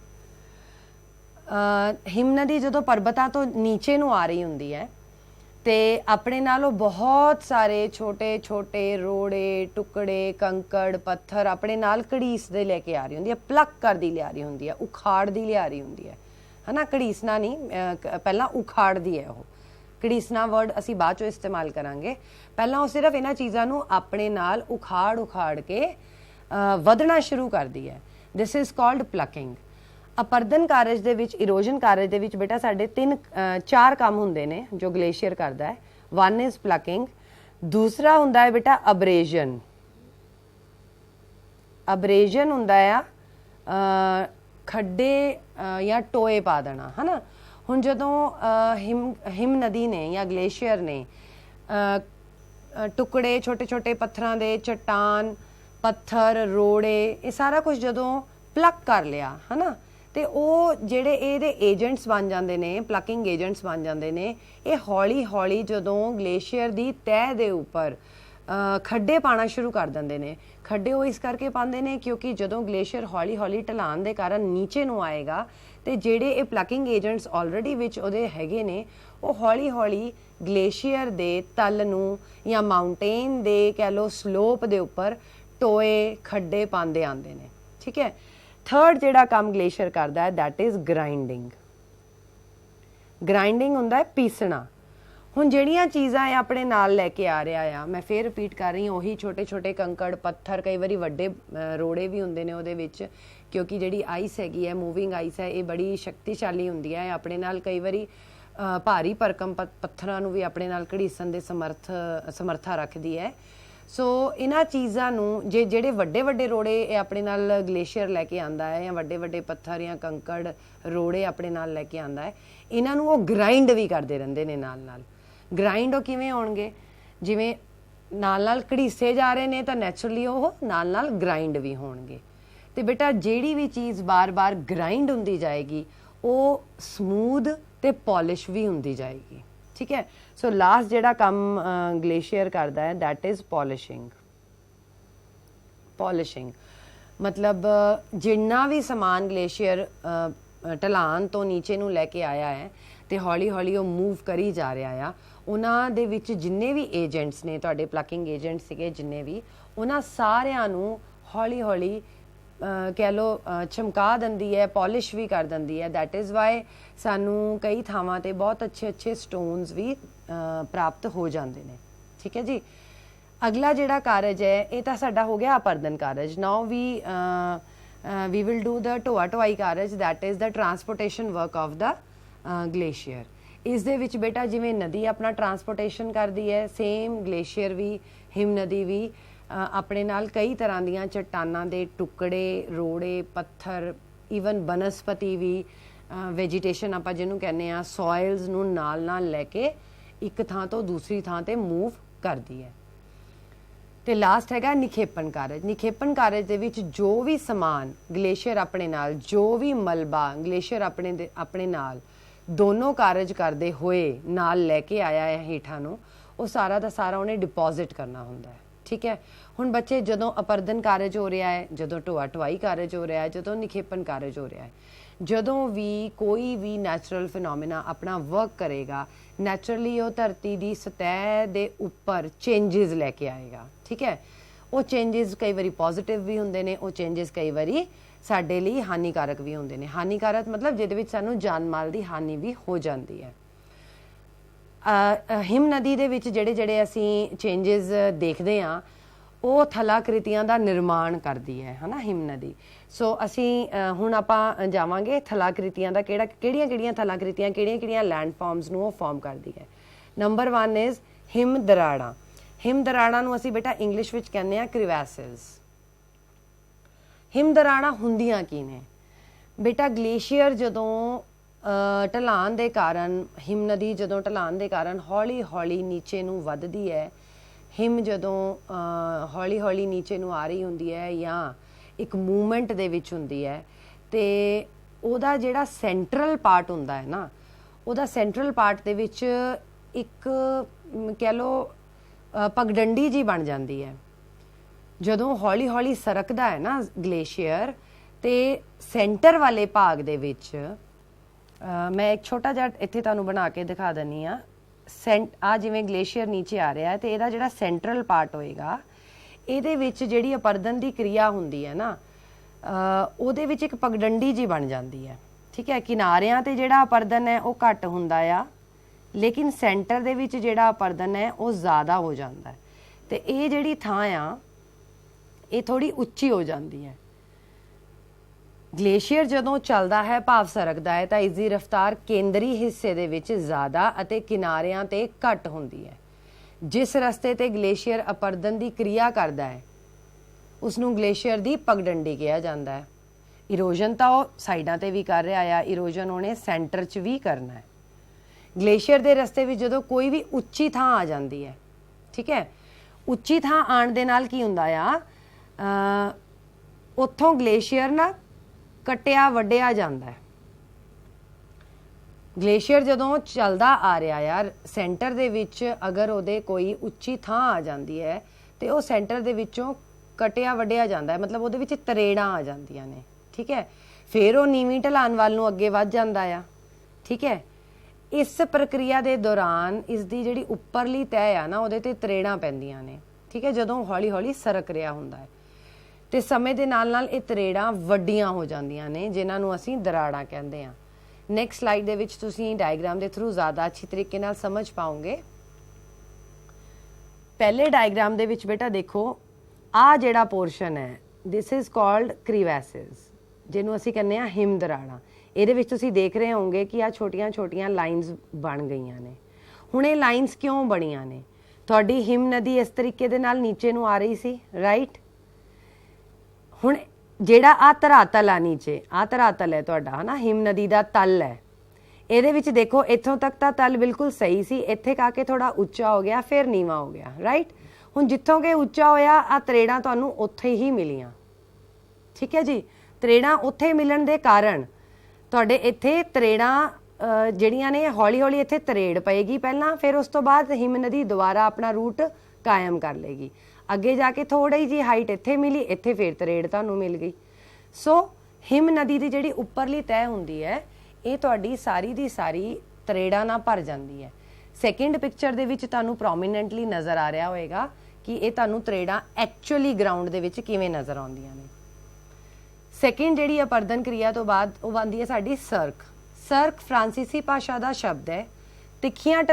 ਹਿਮ ਨਦੀ ਜਦੋਂ ਪਰਬਤਾਂ ਤੋਂ ਨੀਚੇ ਨੂੰ ਆ ਰਹੀ ਹੁੰਦੀ ਹੈ ਤੇ ਆਪਣੇ ਨਾਲੋਂ ਬਹੁਤ ਸਾਰੇ ਛੋਟੇ ਛੋਟੇ ਰੋੜੇ ਟੁਕੜੇ ਕੰਕੜ ਪੱਥਰ ਆਪਣੇ ਨਾਲ ਘੜੀਸਦੇ ਲੈ ਕੇ ਆ ਰਹੀ ਹੁੰਦੀ ਹੈ, ਪਲਕ ਕਰਦੀ ਲਿਆ ਰਹੀ ਹੁੰਦੀ ਹੈ, ਉਖਾੜਦੀ ਲਿਆ ਰਹੀ ਹੁੰਦੀ ਹੈ, ਹੈ ਨਾ। ਘੜੀਸਣਾ ਨਹੀਂ, ਪਹਿਲਾਂ ਉਖਾੜਦੀ ਹੈ, ਉਹ ਘੜੀਸਣਾ ਵਰਡ ਅਸੀਂ ਬਾਅਦ ਚੋਂ ਇਸਤੇਮਾਲ ਕਰਾਂਗੇ। ਪਹਿਲਾਂ ਉਹ ਸਿਰਫ ਇਹਨਾਂ ਚੀਜ਼ਾਂ ਨੂੰ ਆਪਣੇ ਨਾਲ ਉਖਾੜ ਕੇ ਵਧਣਾ ਸ਼ੁਰੂ ਕਰਦੀ ਹੈ। ਦਿਸ ਇਜ਼ ਕਾਲਡ ਪਲਕਿੰਗ। ਅਪਰਦਨ ਕਾਰਜ ਦੇ ਵਿੱਚ, ਇਰੋਜਨ ਕਾਰਜ ਦੇ ਵਿੱਚ ਬੇਟਾ ਸਾਡੇ 4 ਕੰਮ ਹੁੰਦੇ ਨੇ ਜੋ ਗਲੇਸ਼ੀਅਰ ਕਰਦਾ ਹੈ। 1 ਇਜ਼ ਪਲਕਿੰਗ, ਦੂਸਰਾ ਹੁੰਦਾ ਹੈ ਬੇਟਾ ਅਬਰੇਜਨ। ਅਬਰੇਜਨ ਹੁੰਦਾ ਆ ਖੱਡੇ ਜਾਂ ਟੋਏ ਪਾ ਦੇਣਾ, ਹੈ ਨਾ। ਹੁਣ ਜਦੋਂ ਹਿਮ ਨਦੀ ਨੇ ਜਾਂ ਗਲੇਸ਼ੀਅਰ ਨੇ ਟੁਕੜੇ ਛੋਟੇ ਛੋਟੇ ਪੱਥਰਾਂ ਦੇ, ਚਟਾਨ, ਪੱਥਰ, ਰੋੜੇ, ਇਹ ਸਾਰਾ ਕੁਝ ਜਦੋਂ ਪਲਕ ਕਰ ਲਿਆ, ਹੈ ਨਾ, ਤੇ ਉਹ ਜਿਹੜੇ ਇਹਦੇ ਏਜੰਟਸ ਬਣ ਜਾਂਦੇ ਨੇ, ਪਲਕਿੰਗ ਏਜੰਟਸ ਬਣ ਜਾਂਦੇ ਨੇ। ਇਹ ਹੌਲੀ ਹੌਲੀ ਜਦੋਂ ਗਲੇਸ਼ੀਅਰ ਦੀ ਤਹਿ ਦੇ ਉੱਪਰ ਖੱਡੇ ਪਾਣਾ ਸ਼ੁਰੂ ਕਰ ਦਿੰਦੇ ਨੇ। ਖੱਡੇ ਉਹ ਇਸ ਕਰਕੇ ਪਾਉਂਦੇ ਨੇ ਕਿਉਂਕਿ ਜਦੋਂ ਗਲੇਸ਼ੀਅਰ ਹੌਲੀ ਹੌਲੀ ਢਲਾਣ ਦੇ ਕਾਰਨ ਨੀਚੇ ਨੂੰ ਆਏਗਾ ਤੇ ਜਿਹੜੇ ਇਹ ਪਲਕਿੰਗ ਏਜੰਟਸ ਆਲਰੇਡੀ ਵਿੱਚ ਉਹਦੇ ਹੈਗੇ ਨੇ, ਉਹ ਹੌਲੀ ਹੌਲੀ ਗਲੇਸ਼ੀਅਰ ਦੇ ਤਲ ਨੂੰ ਜਾਂ ਮਾਊਂਟੇਨ ਦੇ ਕਹਿ ਲਓ ਸਲੋਪ ਦੇ ਉੱਪਰ ਟੋਏ, ਖੱਡੇ ਪਾਉਂਦੇ ਆਉਂਦੇ ਨੇ। ਠੀਕ ਹੈ। ਥਰਡ ਜਿਹੜਾ ਕੰਮ ਗਲੇਸ਼ੀਅਰ ਕਰਦਾ ਹੈ ਦੈਟ ਇਜ਼ ਗ੍ਰਾਈਂਡਿੰਗ। ਗ੍ਰਾਈਂਡਿੰਗ ਹੁੰਦਾ ਹੈ ਪੀਸਣਾ। ਹੁਣ ਜਿਹੜੀਆਂ ਚੀਜ਼ਾਂ ਇਹ ਆਪਣੇ ਨਾਲ ਲੈ ਕੇ ਆ ਰਿਹਾ ਆ, ਮੈਂ ਫੇਰ ਰਿਪੀਟ ਕਰ ਰਹੀ ਹਾਂ, ਉਹੀ ਛੋਟੇ ਛੋਟੇ ਕੰਕੜ, ਪੱਥਰ, ਕਈ ਵਾਰੀ ਵੱਡੇ ਰੋੜੇ ਵੀ ਹੁੰਦੇ ਨੇ ਉਹਦੇ ਵਿੱਚ, ਕਿਉਂਕਿ ਜਿਹੜੀ ਆਈਸ ਹੈਗੀ ਹੈ, ਮੂਵਿੰਗ ਆਈਸ ਹੈ, ਇਹ ਬੜੀ ਸ਼ਕਤੀਸ਼ਾਲੀ ਹੁੰਦੀ ਹੈ। ਆਪਣੇ ਨਾਲ ਕਈ ਵਾਰੀ ਭਾਰੀ ਭਰਕਮ ਪੱਥਰਾਂ ਨੂੰ ਵੀ ਆਪਣੇ ਨਾਲ ਘੜੀਸਣ ਦੇ ਸਮਰਥਾ ਰੱਖਦੀ ਹੈ। ਸੋ ਇਹਨਾਂ ਚੀਜ਼ਾਂ ਨੂੰ ਜਿਹੜੇ ਵੱਡੇ ਵੱਡੇ ਰੋੜੇ ਇਹ ਆਪਣੇ ਨਾਲ ਗਲੇਸ਼ੀਅਰ ਲੈ ਕੇ ਆਉਂਦਾ ਹੈ, ਜਾਂ ਵੱਡੇ ਵੱਡੇ ਪੱਥਰ ਜਾਂ ਕੰਕੜ ਰੋੜੇ ਆਪਣੇ ਨਾਲ ਲੈ ਕੇ ਆਉਂਦਾ ਹੈ, ਇਹਨਾਂ ਨੂੰ ਉਹ ਗ੍ਰਾਈਂਡ ਵੀ ਕਰਦੇ ਰਹਿੰਦੇ ਨੇ ਨਾਲ ਨਾਲ। ਗ੍ਰਾਈਂਡ ਉਹ ਕਿਵੇਂ ਹੋਣਗੇ? ਜਿਵੇਂ ਨਾਲ ਨਾਲ ਘੜੀਸੇ ਜਾ ਰਹੇ ਨੇ ਤਾਂ ਨੈਚੁਰਲੀ ਉਹ ਨਾਲ ਨਾਲ ਗ੍ਰਾਈਂਡ ਵੀ ਹੋਣਗੇ। ਤੇ ਬੇਟਾ ਜਿਹੜੀ ਵੀ ਚੀਜ਼ ਬਾਰ-ਬਾਰ ਗ੍ਰਾਈਂਡ ਹੁੰਦੀ ਜਾਏਗੀ ਉਹ ਸਮੂਥ ਤੇ ਪੋਲਿਸ਼ ਵੀ ਹੁੰਦੀ ਜਾਏਗੀ। ਠੀਕ ਹੈ। ਸੋ ਲਾਸਟ ਜਿਹੜਾ ਕੰਮ ਗਲੇਸ਼ੀਅਰ ਕਰਦਾ ਹੈ ਦੈਟ ਇਜ਼ ਪੋਲਿਸ਼ਿੰਗ। ਪੋਲਿਸ਼ਿੰਗ ਮਤਲਬ ਜਿੰਨਾ ਵੀ ਸਮਾਨ ਗਲੇਸ਼ੀਅਰ ਢਲਾਨ ਤੋਂ ਨੀਚੇ ਨੂੰ ਲੈ ਕੇ ਆਇਆ ਹੈ ਤੇ ਹੌਲੀ ਹੌਲੀ ਉਹ ਮੂਵ ਕਰੀ ਜਾ ਰਿਹਾ ਆ, ਉਹਨਾਂ ਦੇ ਵਿੱਚ ਜਿੰਨੇ ਵੀ ਏਜੰਟਸ ਨੇ, ਤੁਹਾਡੇ ਪਲਕਿੰਗ ਏਜੰਟ ਸੀਗੇ ਜਿੰਨੇ ਵੀ, ਉਹਨਾਂ ਸਾਰਿਆਂ ਨੂੰ ਹੌਲੀ ਹੌਲੀ ਕਹਿ ਲਓ ਚਮਕਾ ਦਿੰਦੀ ਹੈ, ਪੋਲਿਸ਼ ਵੀ ਕਰ ਦਿੰਦੀ ਹੈ। ਦੈਟ ਇਜ਼ ਵਾਈ ਸਾਨੂੰ ਕਈ ਥਾਵਾਂ ਤੇ ਬਹੁਤ ਅੱਛੇ ਅੱਛੇ ਸਟੋਨਸ ਵੀ ਪ੍ਰਾਪਤ ਹੋ ਜਾਂਦੇ ਨੇ। ਠੀਕ ਹੈ ਜੀ। ਅਗਲਾ ਜਿਹੜਾ ਕਾਰਜ ਹੈ ਇਹ ਤਾਂ ਸਾਡਾ ਹੋ ਗਿਆ ਅਪਰਦਨ ਕਾਰਜ। ਨਾਓ we will do the ਢੋਆ ਢੁਆਈ ਕਾਰਜ, that is the transportation work of the glacier। ਇਸ ਦੇ ਵਿੱਚ ਬੇਟਾ ਜਿਵੇਂ ਨਦੀ ਆਪਣਾ ਟਰਾਂਸਪੋਰਟੇਸ਼ਨ ਕਰਦੀ ਹੈ, ਸੇਮ ਗਲੇਸ਼ੀਅਰ ਵੀ, ਹਿਮ ਨਦੀ ਵੀ ਆਪਣੇ ਨਾਲ ਕਈ ਤਰ੍ਹਾਂ ਦੀਆਂ ਚਟਾਨਾਂ ਦੇ ਟੁਕੜੇ, ਰੋੜੇ, ਪੱਥਰ, ਈਵਨ ਬਨਸਪਤੀ ਵੀ, ਵੈਜੀਟੇਸ਼ਨ ਆਪਾਂ ਜਿਹਨੂੰ ਕਹਿੰਦੇ ਆ, ਸੋਇਲਸ ਨੂੰ ਨਾਲ ਨਾਲ ਲੈ ਕੇ ਇੱਕ ਥਾਂ ਤੋਂ ਦੂਸਰੀ ਥਾਂ ਤੇ ਮੂਵ ਕਰਦੀ ਹੈ। ਤੇ ਲਾਸਟ ਹੈਗਾ ਨਿਖੇਪਣ ਕਾਰਜ। ਨਿਖੇਪਣ ਕਾਰਜ ਦੇ ਵਿੱਚ ਜੋ ਵੀ ਸਮਾਨ ਗਲੇਸ਼ੀਅਰ ਆਪਣੇ ਨਾਲ, ਜੋ ਵੀ ਮਲਬਾ ਗਲੇਸ਼ੀਅਰ ਆਪਣੇ ਨਾਲ ਦੋਨੋਂ ਕਾਰਜ ਕਰਦੇ ਹੋਏ ਨਾਲ ਲੈ ਕੇ ਆਇਆ ਹੈ ਹੇਠਾਂ ਨੂੰ, ਉਹ ਸਾਰਾ ਦਾ ਸਾਰਾ ਉਹਨੇ ਡਿਪੋਜ਼ਿਟ ਕਰਨਾ ਹੁੰਦਾ ਹੈ। ਠੀਕ ਹੈ। ਹੁਣ ਬੱਚੇ ਜਦੋਂ ਅਪਰਦਨ ਕਾਰਜ ਹੋ ਰਿਹਾ ਹੈ, ਜਦੋਂ ਢੋਆ ਢੁਆਈ ਕਾਰਜ ਹੋ ਰਿਹਾ ਹੈ, ਜਦੋਂ ਨਿਖੇਪਣ ਕਾਰਜ ਹੋ ਰਿਹਾ ਹੈ, ਜਦੋਂ ਵੀ ਕੋਈ ਵੀ ਨੈਚੁਰਲ ਫਿਨੋਮੀਨਾ ਆਪਣਾ ਵਰਕ ਕਰੇਗਾ, ਨੈਚੁਰਲੀ ਉਹ ਧਰਤੀ ਦੀ ਸਤਹ ਦੇ ਉੱਪਰ ਚੇਂਜਸ ਲੈ ਕੇ ਆਏਗਾ। ਠੀਕ ਹੈ। ਉਹ ਚੇਂਜਸ ਕਈ ਵਾਰੀ ਪੋਜ਼ਿਟਿਵ ਵੀ ਹੁੰਦੇ ਨੇ, ਉਹ ਚੇਂਜਸ ਕਈ ਵਾਰੀ ਸਾਡੇ ਲਈ ਹਾਨੀਕਾਰਕ ਵੀ ਹੁੰਦੇ ਨੇ। ਹਾਨੀਕਾਰਕ ਮਤਲਬ ਜਿਹਦੇ ਵਿੱਚ ਸਾਨੂੰ ਜਾਨ ਮਾਲ ਦੀ ਹਾਨੀ ਵੀ ਹੋ ਜਾਂਦੀ ਹੈ। ਹਿਮ ਨਦੀ ਦੇ ਵਿੱਚ ਜਿਹੜੇ ਅਸੀਂ ਚੇਂਜਸ ਦੇਖਦੇ ਹਾਂ ਉਹ ਥਲਾਕ੍ਰਿਤੀਆਂ ਦਾ ਨਿਰਮਾਣ ਕਰਦੀ ਹੈ, ਹੈ ਨਾ, ਹਿਮ ਨਦੀ। ਸੋ ਅਸੀਂ ਹੁਣ ਆਪਾਂ ਜਾਵਾਂਗੇ ਥਲਾਕ੍ਰਿਤੀਆਂ ਦਾ ਕਿਹੜੀਆਂ ਥਲਾਕ੍ਰਿਤੀਆਂ ਕਿਹੜੀਆਂ ਲੈਂਡ ਫਾਰਮਸ ਨੂੰ ਉਹ ਫਾਰਮ ਕਰਦੀ ਹੈ। ਨੰਬਰ 1 ਇਜ਼ ਹਿਮ ਦਰਾੜਾਂ। ਹਿਮ ਦਰਾੜਾਂ ਨੂੰ ਅਸੀਂ ਬੇਟਾ ਇੰਗਲਿਸ਼ ਵਿੱਚ ਕਹਿੰਦੇ ਹਾਂ ਕ੍ਰੀਵੈਸਿਸ। ਹਿਮ ਦਰਾੜਾਂ ਹੁੰਦੀਆਂ ਕੀ ਨੇ ਬੇਟਾ? ਗਲੇਸ਼ੀਅਰ ਜਦੋਂ ਢਲਾਨ ਦੇ ਕਾਰਨ, ਹਿਮ ਨਦੀ ਜਦੋਂ ਢਲਾਨ ਦੇ ਕਾਰਨ ਹੌਲੀ ਹੌਲੀ ਨੀਚੇ ਨੂੰ ਵੱਧਦੀ ਹੈ, ਹਿਮ ਜਦੋਂ ਹੌਲੀ ਹੌਲੀ ਨੀਚੇ ਨੂੰ ਆ ਰਹੀ ਹੁੰਦੀ ਹੈ ਜਾਂ ਇੱਕ ਮੂਵਮੈਂਟ ਦੇ ਵਿੱਚ ਹੁੰਦੀ ਹੈ, ਤੇ ਉਹਦਾ ਜਿਹੜਾ ਸੈਂਟਰਲ ਪਾਰਟ ਹੁੰਦਾ ਹੈ ਨਾ, ਉਹਦਾ ਸੈਂਟਰਲ ਪਾਰਟ ਦੇ ਵਿੱਚ ਇੱਕ ਕਹਿ ਲਓ ਪਗਡੰਡੀ ਜੀ ਬਣ ਜਾਂਦੀ ਹੈ। ਜਦੋਂ ਹੌਲੀ ਹੌਲੀ ਸਰਕਦਾ ਹੈ ਨਾ ਗਲੇਸ਼ੀਅਰ, ਤੇ ਸੈਂਟਰ ਵਾਲੇ ਭਾਗ ਦੇ ਵਿੱਚ ਮੈਂ ਇੱਕ ਛੋਟਾ ਜਿਹਾ ਇੱਥੇ ਤੁਹਾਨੂੰ ਬਣਾ ਕੇ ਦਿਖਾ ਦਿੰਦੀ ਹਾਂ। ਆ ਜਿਵੇਂ ਗਲੇਸ਼ੀਅਰ ਨੀਚੇ ਆ ਰਿਹਾ ਹੈ ਤੇ ਇਹਦਾ ਜਿਹੜਾ ਸੈਂਟਰਲ ਪਾਰਟ ਹੋਏਗਾ, ਇਹਦੇ ਵਿੱਚ ਜਿਹੜੀ ਅਪਰਦਨ ਦੀ ਕਿਰਿਆ ਹੁੰਦੀ ਹੈ ਨਾ, ਉਹਦੇ ਵਿੱਚ ਇੱਕ ਪਗਡੰਡੀ ਜੀ ਬਣ ਜਾਂਦੀ ਹੈ। ਠੀਕ ਹੈ। ਕਿਨਾਰਿਆਂ ਤੇ ਜਿਹੜਾ ਅਪਰਦਨ ਹੈ ਉਹ ਘੱਟ ਹੁੰਦਾ ਆ, लेकिन सेंटर दे विच जिहड़ा अपरदन है वो ज़्यादा हो जाता है, तो ये जिहड़ी थां आ ये थोड़ी उच्ची हो जाती है। ग्लेशियर जदों चलदा है भाव सरकदा है तो इसकी रफ्तार केंद्री हिस्से दे विच ज़्यादा अते किनारियां ते घट हुंदी है। जिस रस्ते ते ग्लेशियर अपरदन की क्रिया करता है उसनूं ग्लेशियर की पगडंडी कहा जाता है। इरोजन तो वह साइडों ते भी कर रहा है, इरोजन उन्हें सेंटर च भी करना है। ग्लेशियर के रस्ते में जो कोई भी उच्ची थां आ जाती है, ठीक है, उच्ची थां आण दे नाल की हुंदा आ उत्थों ग्लेशियर ना कटिया वड्डिया जाता है। ग्लेशियर जदों चलदा आ रहा यार सेंटर दे विच अगर उहदे कोई उच्ची थां आ जाती है तो वह सेंटर दे विचों कटिया वड्डिया जाता है, मतलब उहदे विच तरेड़ां आ जांदियां ने, ठीक है। फिर वो नीवीं ढलान वाल नूं अगे वध जांदा आ, ठीक है। इस प्रक्रिया के दौरान इसकी जिहड़ी उपरली तय आ ना उहदे ते तरेड़ां पैंदियां ने, ठीक है, जदों हौली हौली सरक रहा हुंदा है ते समय दे नाल नाल ये तरेड़ां वड्डियां हो जांदियां ने जिन्हां नूं असीं दराड़ां कहंदे आ। नैक्सट स्लाइड दे विच तुसीं डायग्राम के थ्रू ज़्यादा अच्छी तरीके नाल समझ पाओगे। पहले डायग्राम दे विच बेटा देखो आ जिहड़ा पोर्शन है दिस इज़ कॉल्ड क्रीवैसिस, जिन्हों असीं कहने आ हिम दराड़ां। ਇਹਦੇ ਵਿੱਚ ਤੁਸੀਂ देख रहे होंगे कि आ छोटियां छोटियां लाइनस बन गईयां ने। हुण ये लाइनस क्यों बणीਆਂ ने? ਤੁਹਾਡੀ हिम नदी इस तरीके ਦੇ ਨਾਲ नीचे ਨੂੰ आ रही सी, राइट। हुण ਜਿਹੜਾ आ ਧਰਾਤਲ आ नीचे, आ ਧਰਾਤਲ है ਤੁਹਾਡਾ, है ना, हिम नदी ਦਾ ਤਲ है। ਇਹਦੇ ਵਿੱਚ देखो इत्थों तक ਤਾਂ ਤਲ बिल्कुल सही सी, ਇੱਥੇ ਆ ਕੇ थोड़ा ਉੱਚਾ हो गया फिर नीवा हो गया, राइट। हुण जिੱਥੋਂ कि ਉੱਚਾ होया आ ਤਰੇੜਾਂ ਤੁਹਾਨੂੰ ਉੱਥੇ ही मिलियां, ठीक है जी। ਤਰੇੜਾਂ ਉੱਥੇ मिलन ਦੇ ਕਾਰਨ ਤੁਹਾਡੇ ਇੱਥੇ ਤਰੇੜਾਂ ਜਿਹੜੀਆਂ ਨੇ ਹੌਲੀ ਹੌਲੀ ਇੱਥੇ ਤਰੇੜ ਪਏਗੀ ਪਹਿਲਾਂ, ਫਿਰ ਉਸ ਤੋਂ ਬਾਅਦ ਹਿਮ ਨਦੀ ਦੁਬਾਰਾ ਆਪਣਾ ਰੂਟ ਕਾਇਮ ਕਰ ਲੇਗੀ। ਅੱਗੇ ਜਾ ਕੇ ਥੋੜੀ ਜੀ ਹਾਈਟ ਇੱਥੇ ਮਿਲੀ, ਇੱਥੇ ਫਿਰ ਤਰੇੜ ਤੁਹਾਨੂੰ ਮਿਲ ਗਈ। ਸੋ ਹਿਮ ਨਦੀ ਦੀ ਜਿਹੜੀ ਉੱਪਰਲੀ ਤਹਿ ਹੁੰਦੀ ਹੈ ਇਹ ਤੁਹਾਡੀ ਸਾਰੀ ਦੀ ਸਾਰੀ ਤਰੇੜਾਂ ਨਾਲ ਭਰ ਜਾਂਦੀ ਹੈ। ਸੈਕਿੰਡ ਪਿਕਚਰ ਦੇ ਵਿੱਚ ਤੁਹਾਨੂੰ ਪ੍ਰੋਮੀਨੈਂਟਲੀ ਨਜ਼ਰ ਆ ਰਿਹਾ ਹੋਏਗਾ ਕਿ ਇਹ ਤੁਹਾਨੂੰ ਤਰੇੜਾਂ ਐਕਚੁਅਲੀ ਗਰਾਊਂਡ ਦੇ ਵਿੱਚ ਕਿਵੇਂ ਨਜ਼ਰ ਆਉਂਦੀਆਂ ਨੇ। ਸੈਕਿੰਡ ਜਿਹੜੀ ਅਪਰਦਨ क्रिया तो बाद ਉਹ ਬਣਦੀ ਹੈ ਸਾਡੀ ਸਰਕ। ਸਰਕ ਫਰਾਂਸੀਸੀ ਭਾਸ਼ਾ ਦਾ ਸ਼ਬਦ ਹੈ। ਤਿੱਖੀਆਂ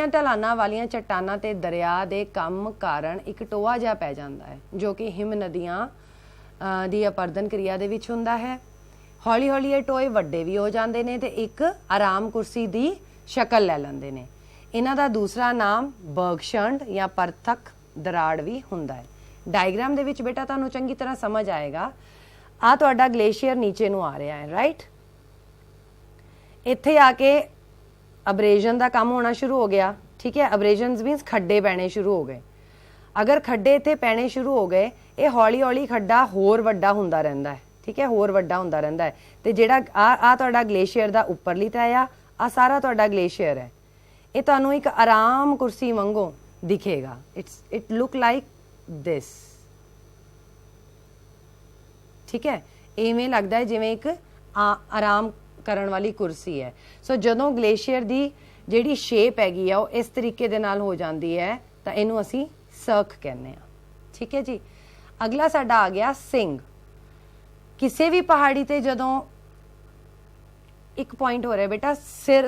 ਢਲਾਨਾਂ ਵਾਲੀਆਂ ਚੱਟਾਨਾਂ ਤੇ ਦਰਿਆ ਦੇ ਕੰਮ ਕਾਰਨ ਇੱਕ ਟੋਆ ਜਿਹਾ ਪੈ ਜਾਂਦਾ ਹੈ ਜੋ ਕਿ ਹਿਮ ਨਦੀਆਂ ਦੀ ਅਪਰਦਨ क्रिया ਦੇ ਵਿੱਚ ਹੁੰਦਾ ਹੈ। ਹੌਲੀ ਹੌਲੀ ਇਹ ਟੋਏ ਵੱਡੇ ਵੀ ਹੋ ਜਾਂਦੇ ਨੇ ਤੇ ਇੱਕ ਆਰਾਮ ਕੁਰਸੀ ਦੀ ਸ਼ਕਲ ਲੈ ਲੈਂਦੇ ਨੇ। ਇਹਨਾਂ ਦਾ ਦੂਸਰਾ ਨਾਮ ਬਰਗਸ਼ੰਡ ਜਾਂ ਪਰਤਕ ਦਰਾੜ ਵੀ ਹੁੰਦਾ ਹੈ। डायग्राम ਦੇ ਵਿੱਚ बेटा ਤੁਹਾਨੂੰ ਚੰਗੀ ਤਰ੍ਹਾਂ ਸਮਝ ਆਏਗਾ। ਆ ਤੁਹਾਡਾ ਗਲੇਸ਼ੀਅਰ ਨੀਚੇ ਨੂੰ ਆ ਰਿਹਾ ਹੈ, ਰਾਈਟ। ਇੱਥੇ ਆ ਕੇ ਅਬਰੇਜ਼ਨ ਦਾ ਕੰਮ ਹੋਣਾ ਸ਼ੁਰੂ ਹੋ ਗਿਆ, ਠੀਕ ਹੈ। ਅਬਰੇਜ਼ਨਸ ਮੀਨਸ ਖੱਡੇ ਪੈਣੇ ਸ਼ੁਰੂ ਹੋ ਗਏ। ਅਗਰ ਖੱਡੇ ਇੱਥੇ ਪੈਣੇ ਸ਼ੁਰੂ ਹੋ ਗਏ ਇਹ ਹੌਲੀ ਹੌਲੀ ਖੱਡਾ ਹੋਰ ਵੱਡਾ ਹੁੰਦਾ ਰਹਿੰਦਾ ਹੈ, ਠੀਕ ਹੈ, ਹੋਰ ਵੱਡਾ ਹੁੰਦਾ ਰਹਿੰਦਾ ਹੈ। ਤੇ ਜਿਹੜਾ ਆ ਤੁਹਾਡਾ ਗਲੇਸ਼ੀਅਰ ਦਾ ਉੱਪਰਲੀ ਤਹਿ ਆ ਸਾਰਾ ਤੁਹਾਡਾ ਗਲੇਸ਼ੀਅਰ ਹੈ। ਇਹ ਤੁਹਾਨੂੰ ਇੱਕ ਆਰਾਮ ਕੁਰਸੀ ਵਾਂਗੂ ਦਿਖੇਗਾ। ਇਟ ਲੁੱਕ ਲਾਈਕ दिस, ठीक है। इवें लगता है जिवें एक आराम करन वाली कुर्सी है। सो जदों ग्लेशियर दी जिहड़ी शेप हैगी आ इस तरीके दे नाल हो जाती है तो इनू असी सर्क कहने आ, ठीक है जी। अगला साडा आ गया सिंग। किसी भी पहाड़ी ते जदों एक पॉइंट हो रहा है बेटा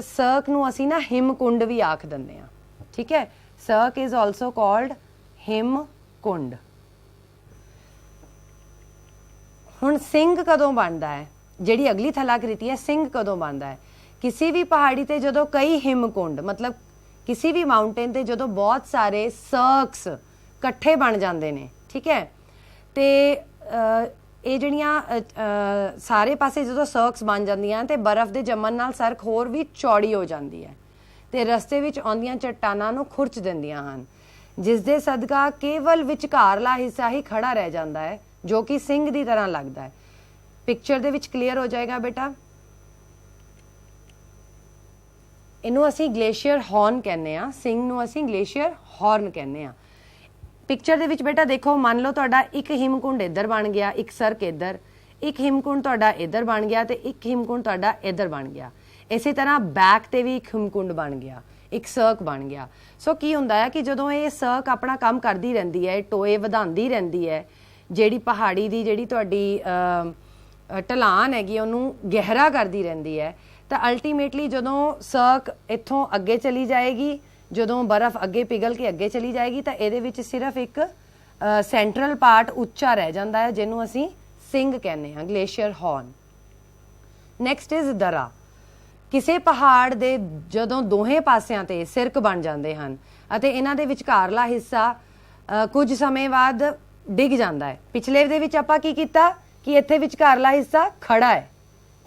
सर्क नू असी ना हिमकुंड भी आख दिंदे आ, ठीक है। सर्क इज ऑल्सो कॉल्ड हिम कुंड। हुण सिंग कदों बनता है? जिहड़ी अगली थलाकृति है सिंग कदों बनता है? किसी भी पहाड़ी ते जदों कई हिमकुंड मतलब किसी भी माउंटेन ते जदों बहुत सारे सर्क्स कट्ठे बन जाते हैं, ठीक है। तो ये जिहड़ियां सारे पासे जदों सर्क्स बन जांदियां ते बर्फ के जमन नाल सर्क होर भी चौड़ी हो जाती है ते रस्ते विच आउंदियां चट्टानां नूं खुरच दिंदियां हन, जिस दे सदका केवल विचकारला हिस्सा ही खड़ा रह जाता है जो कि सिंह की तरह लगता है। पिक्चर दे विच क्लीयर हो जाएगा बेटा। इनू असी ग्लेशियर हॉर्न कहने आ, सिंह नू असी ग्लेशियर हॉर्न कहने आ। पिक्चर दे विच बेटा देखो मान लो तुहाडा एक हिमकुंड इधर बन गया, एक सर्क इधर, एक हिमकुंड तुहाडा इधर बन गया ते एक हिमकुंड तुहाडा इधर बन गया। इसी तरह बैक ते भी एक हिमकुंड बन गया, एक सर्क बन गया। सो की हुंदा है कि जदों ये सर्क अपना काम करती रहती है, टोए वधांदी रहती है, जिहड़ी पहाड़ी की जिहड़ी तुहाडी ढलान हैगी उहनूं गहरा करती रहती है, ਤਾਂ ਅਲਟੀਮੇਟਲੀ ਜਦੋਂ ਸਰਕ ਇੱਥੋਂ ਅੱਗੇ ਚਲੀ ਜਾਏਗੀ, ਜਦੋਂ ਬਰਫ਼ ਅੱਗੇ ਪਿਘਲ ਕੇ ਅੱਗੇ ਚਲੀ ਜਾਏਗੀ ਤਾਂ ਇਹਦੇ ਵਿੱਚ ਸਿਰਫ ਇੱਕ ਸੈਂਟਰਲ ਪਾਰਟ ਉੱਚਾ ਰਹਿ ਜਾਂਦਾ ਹੈ ਜਿਹਨੂੰ ਅਸੀਂ ਸਿੰਗ ਕਹਿੰਦੇ ਹਾਂ, ਗਲੇਸ਼ੀਅਰ ਹੌਰਨ। ਨੈਕਸਟ ਇਜ਼ ਦਰਾ। ਕਿਸੇ ਪਹਾੜ ਦੇ ਜਦੋਂ ਦੋਹੇ ਪਾਸਿਆਂ ਤੇ ਸਿਰਕ ਬਣ ਜਾਂਦੇ ਹਨ ਅਤੇ ਇਹਨਾਂ ਦੇ ਵਿਚਕਾਰਲਾ ਹਿੱਸਾ ਕੁਝ ਸਮੇਂ ਬਾਅਦ ਡਿੱਗ ਜਾਂਦਾ ਹੈ। ਪਿਛਲੇ ਦੇ ਵਿੱਚ ਆਪਾਂ ਕੀ ਕੀਤਾ ਕਿ ਇੱਥੇ ਵਿਚਕਾਰਲਾ ਹਿੱਸਾ ਖੜਾ ਹੈ,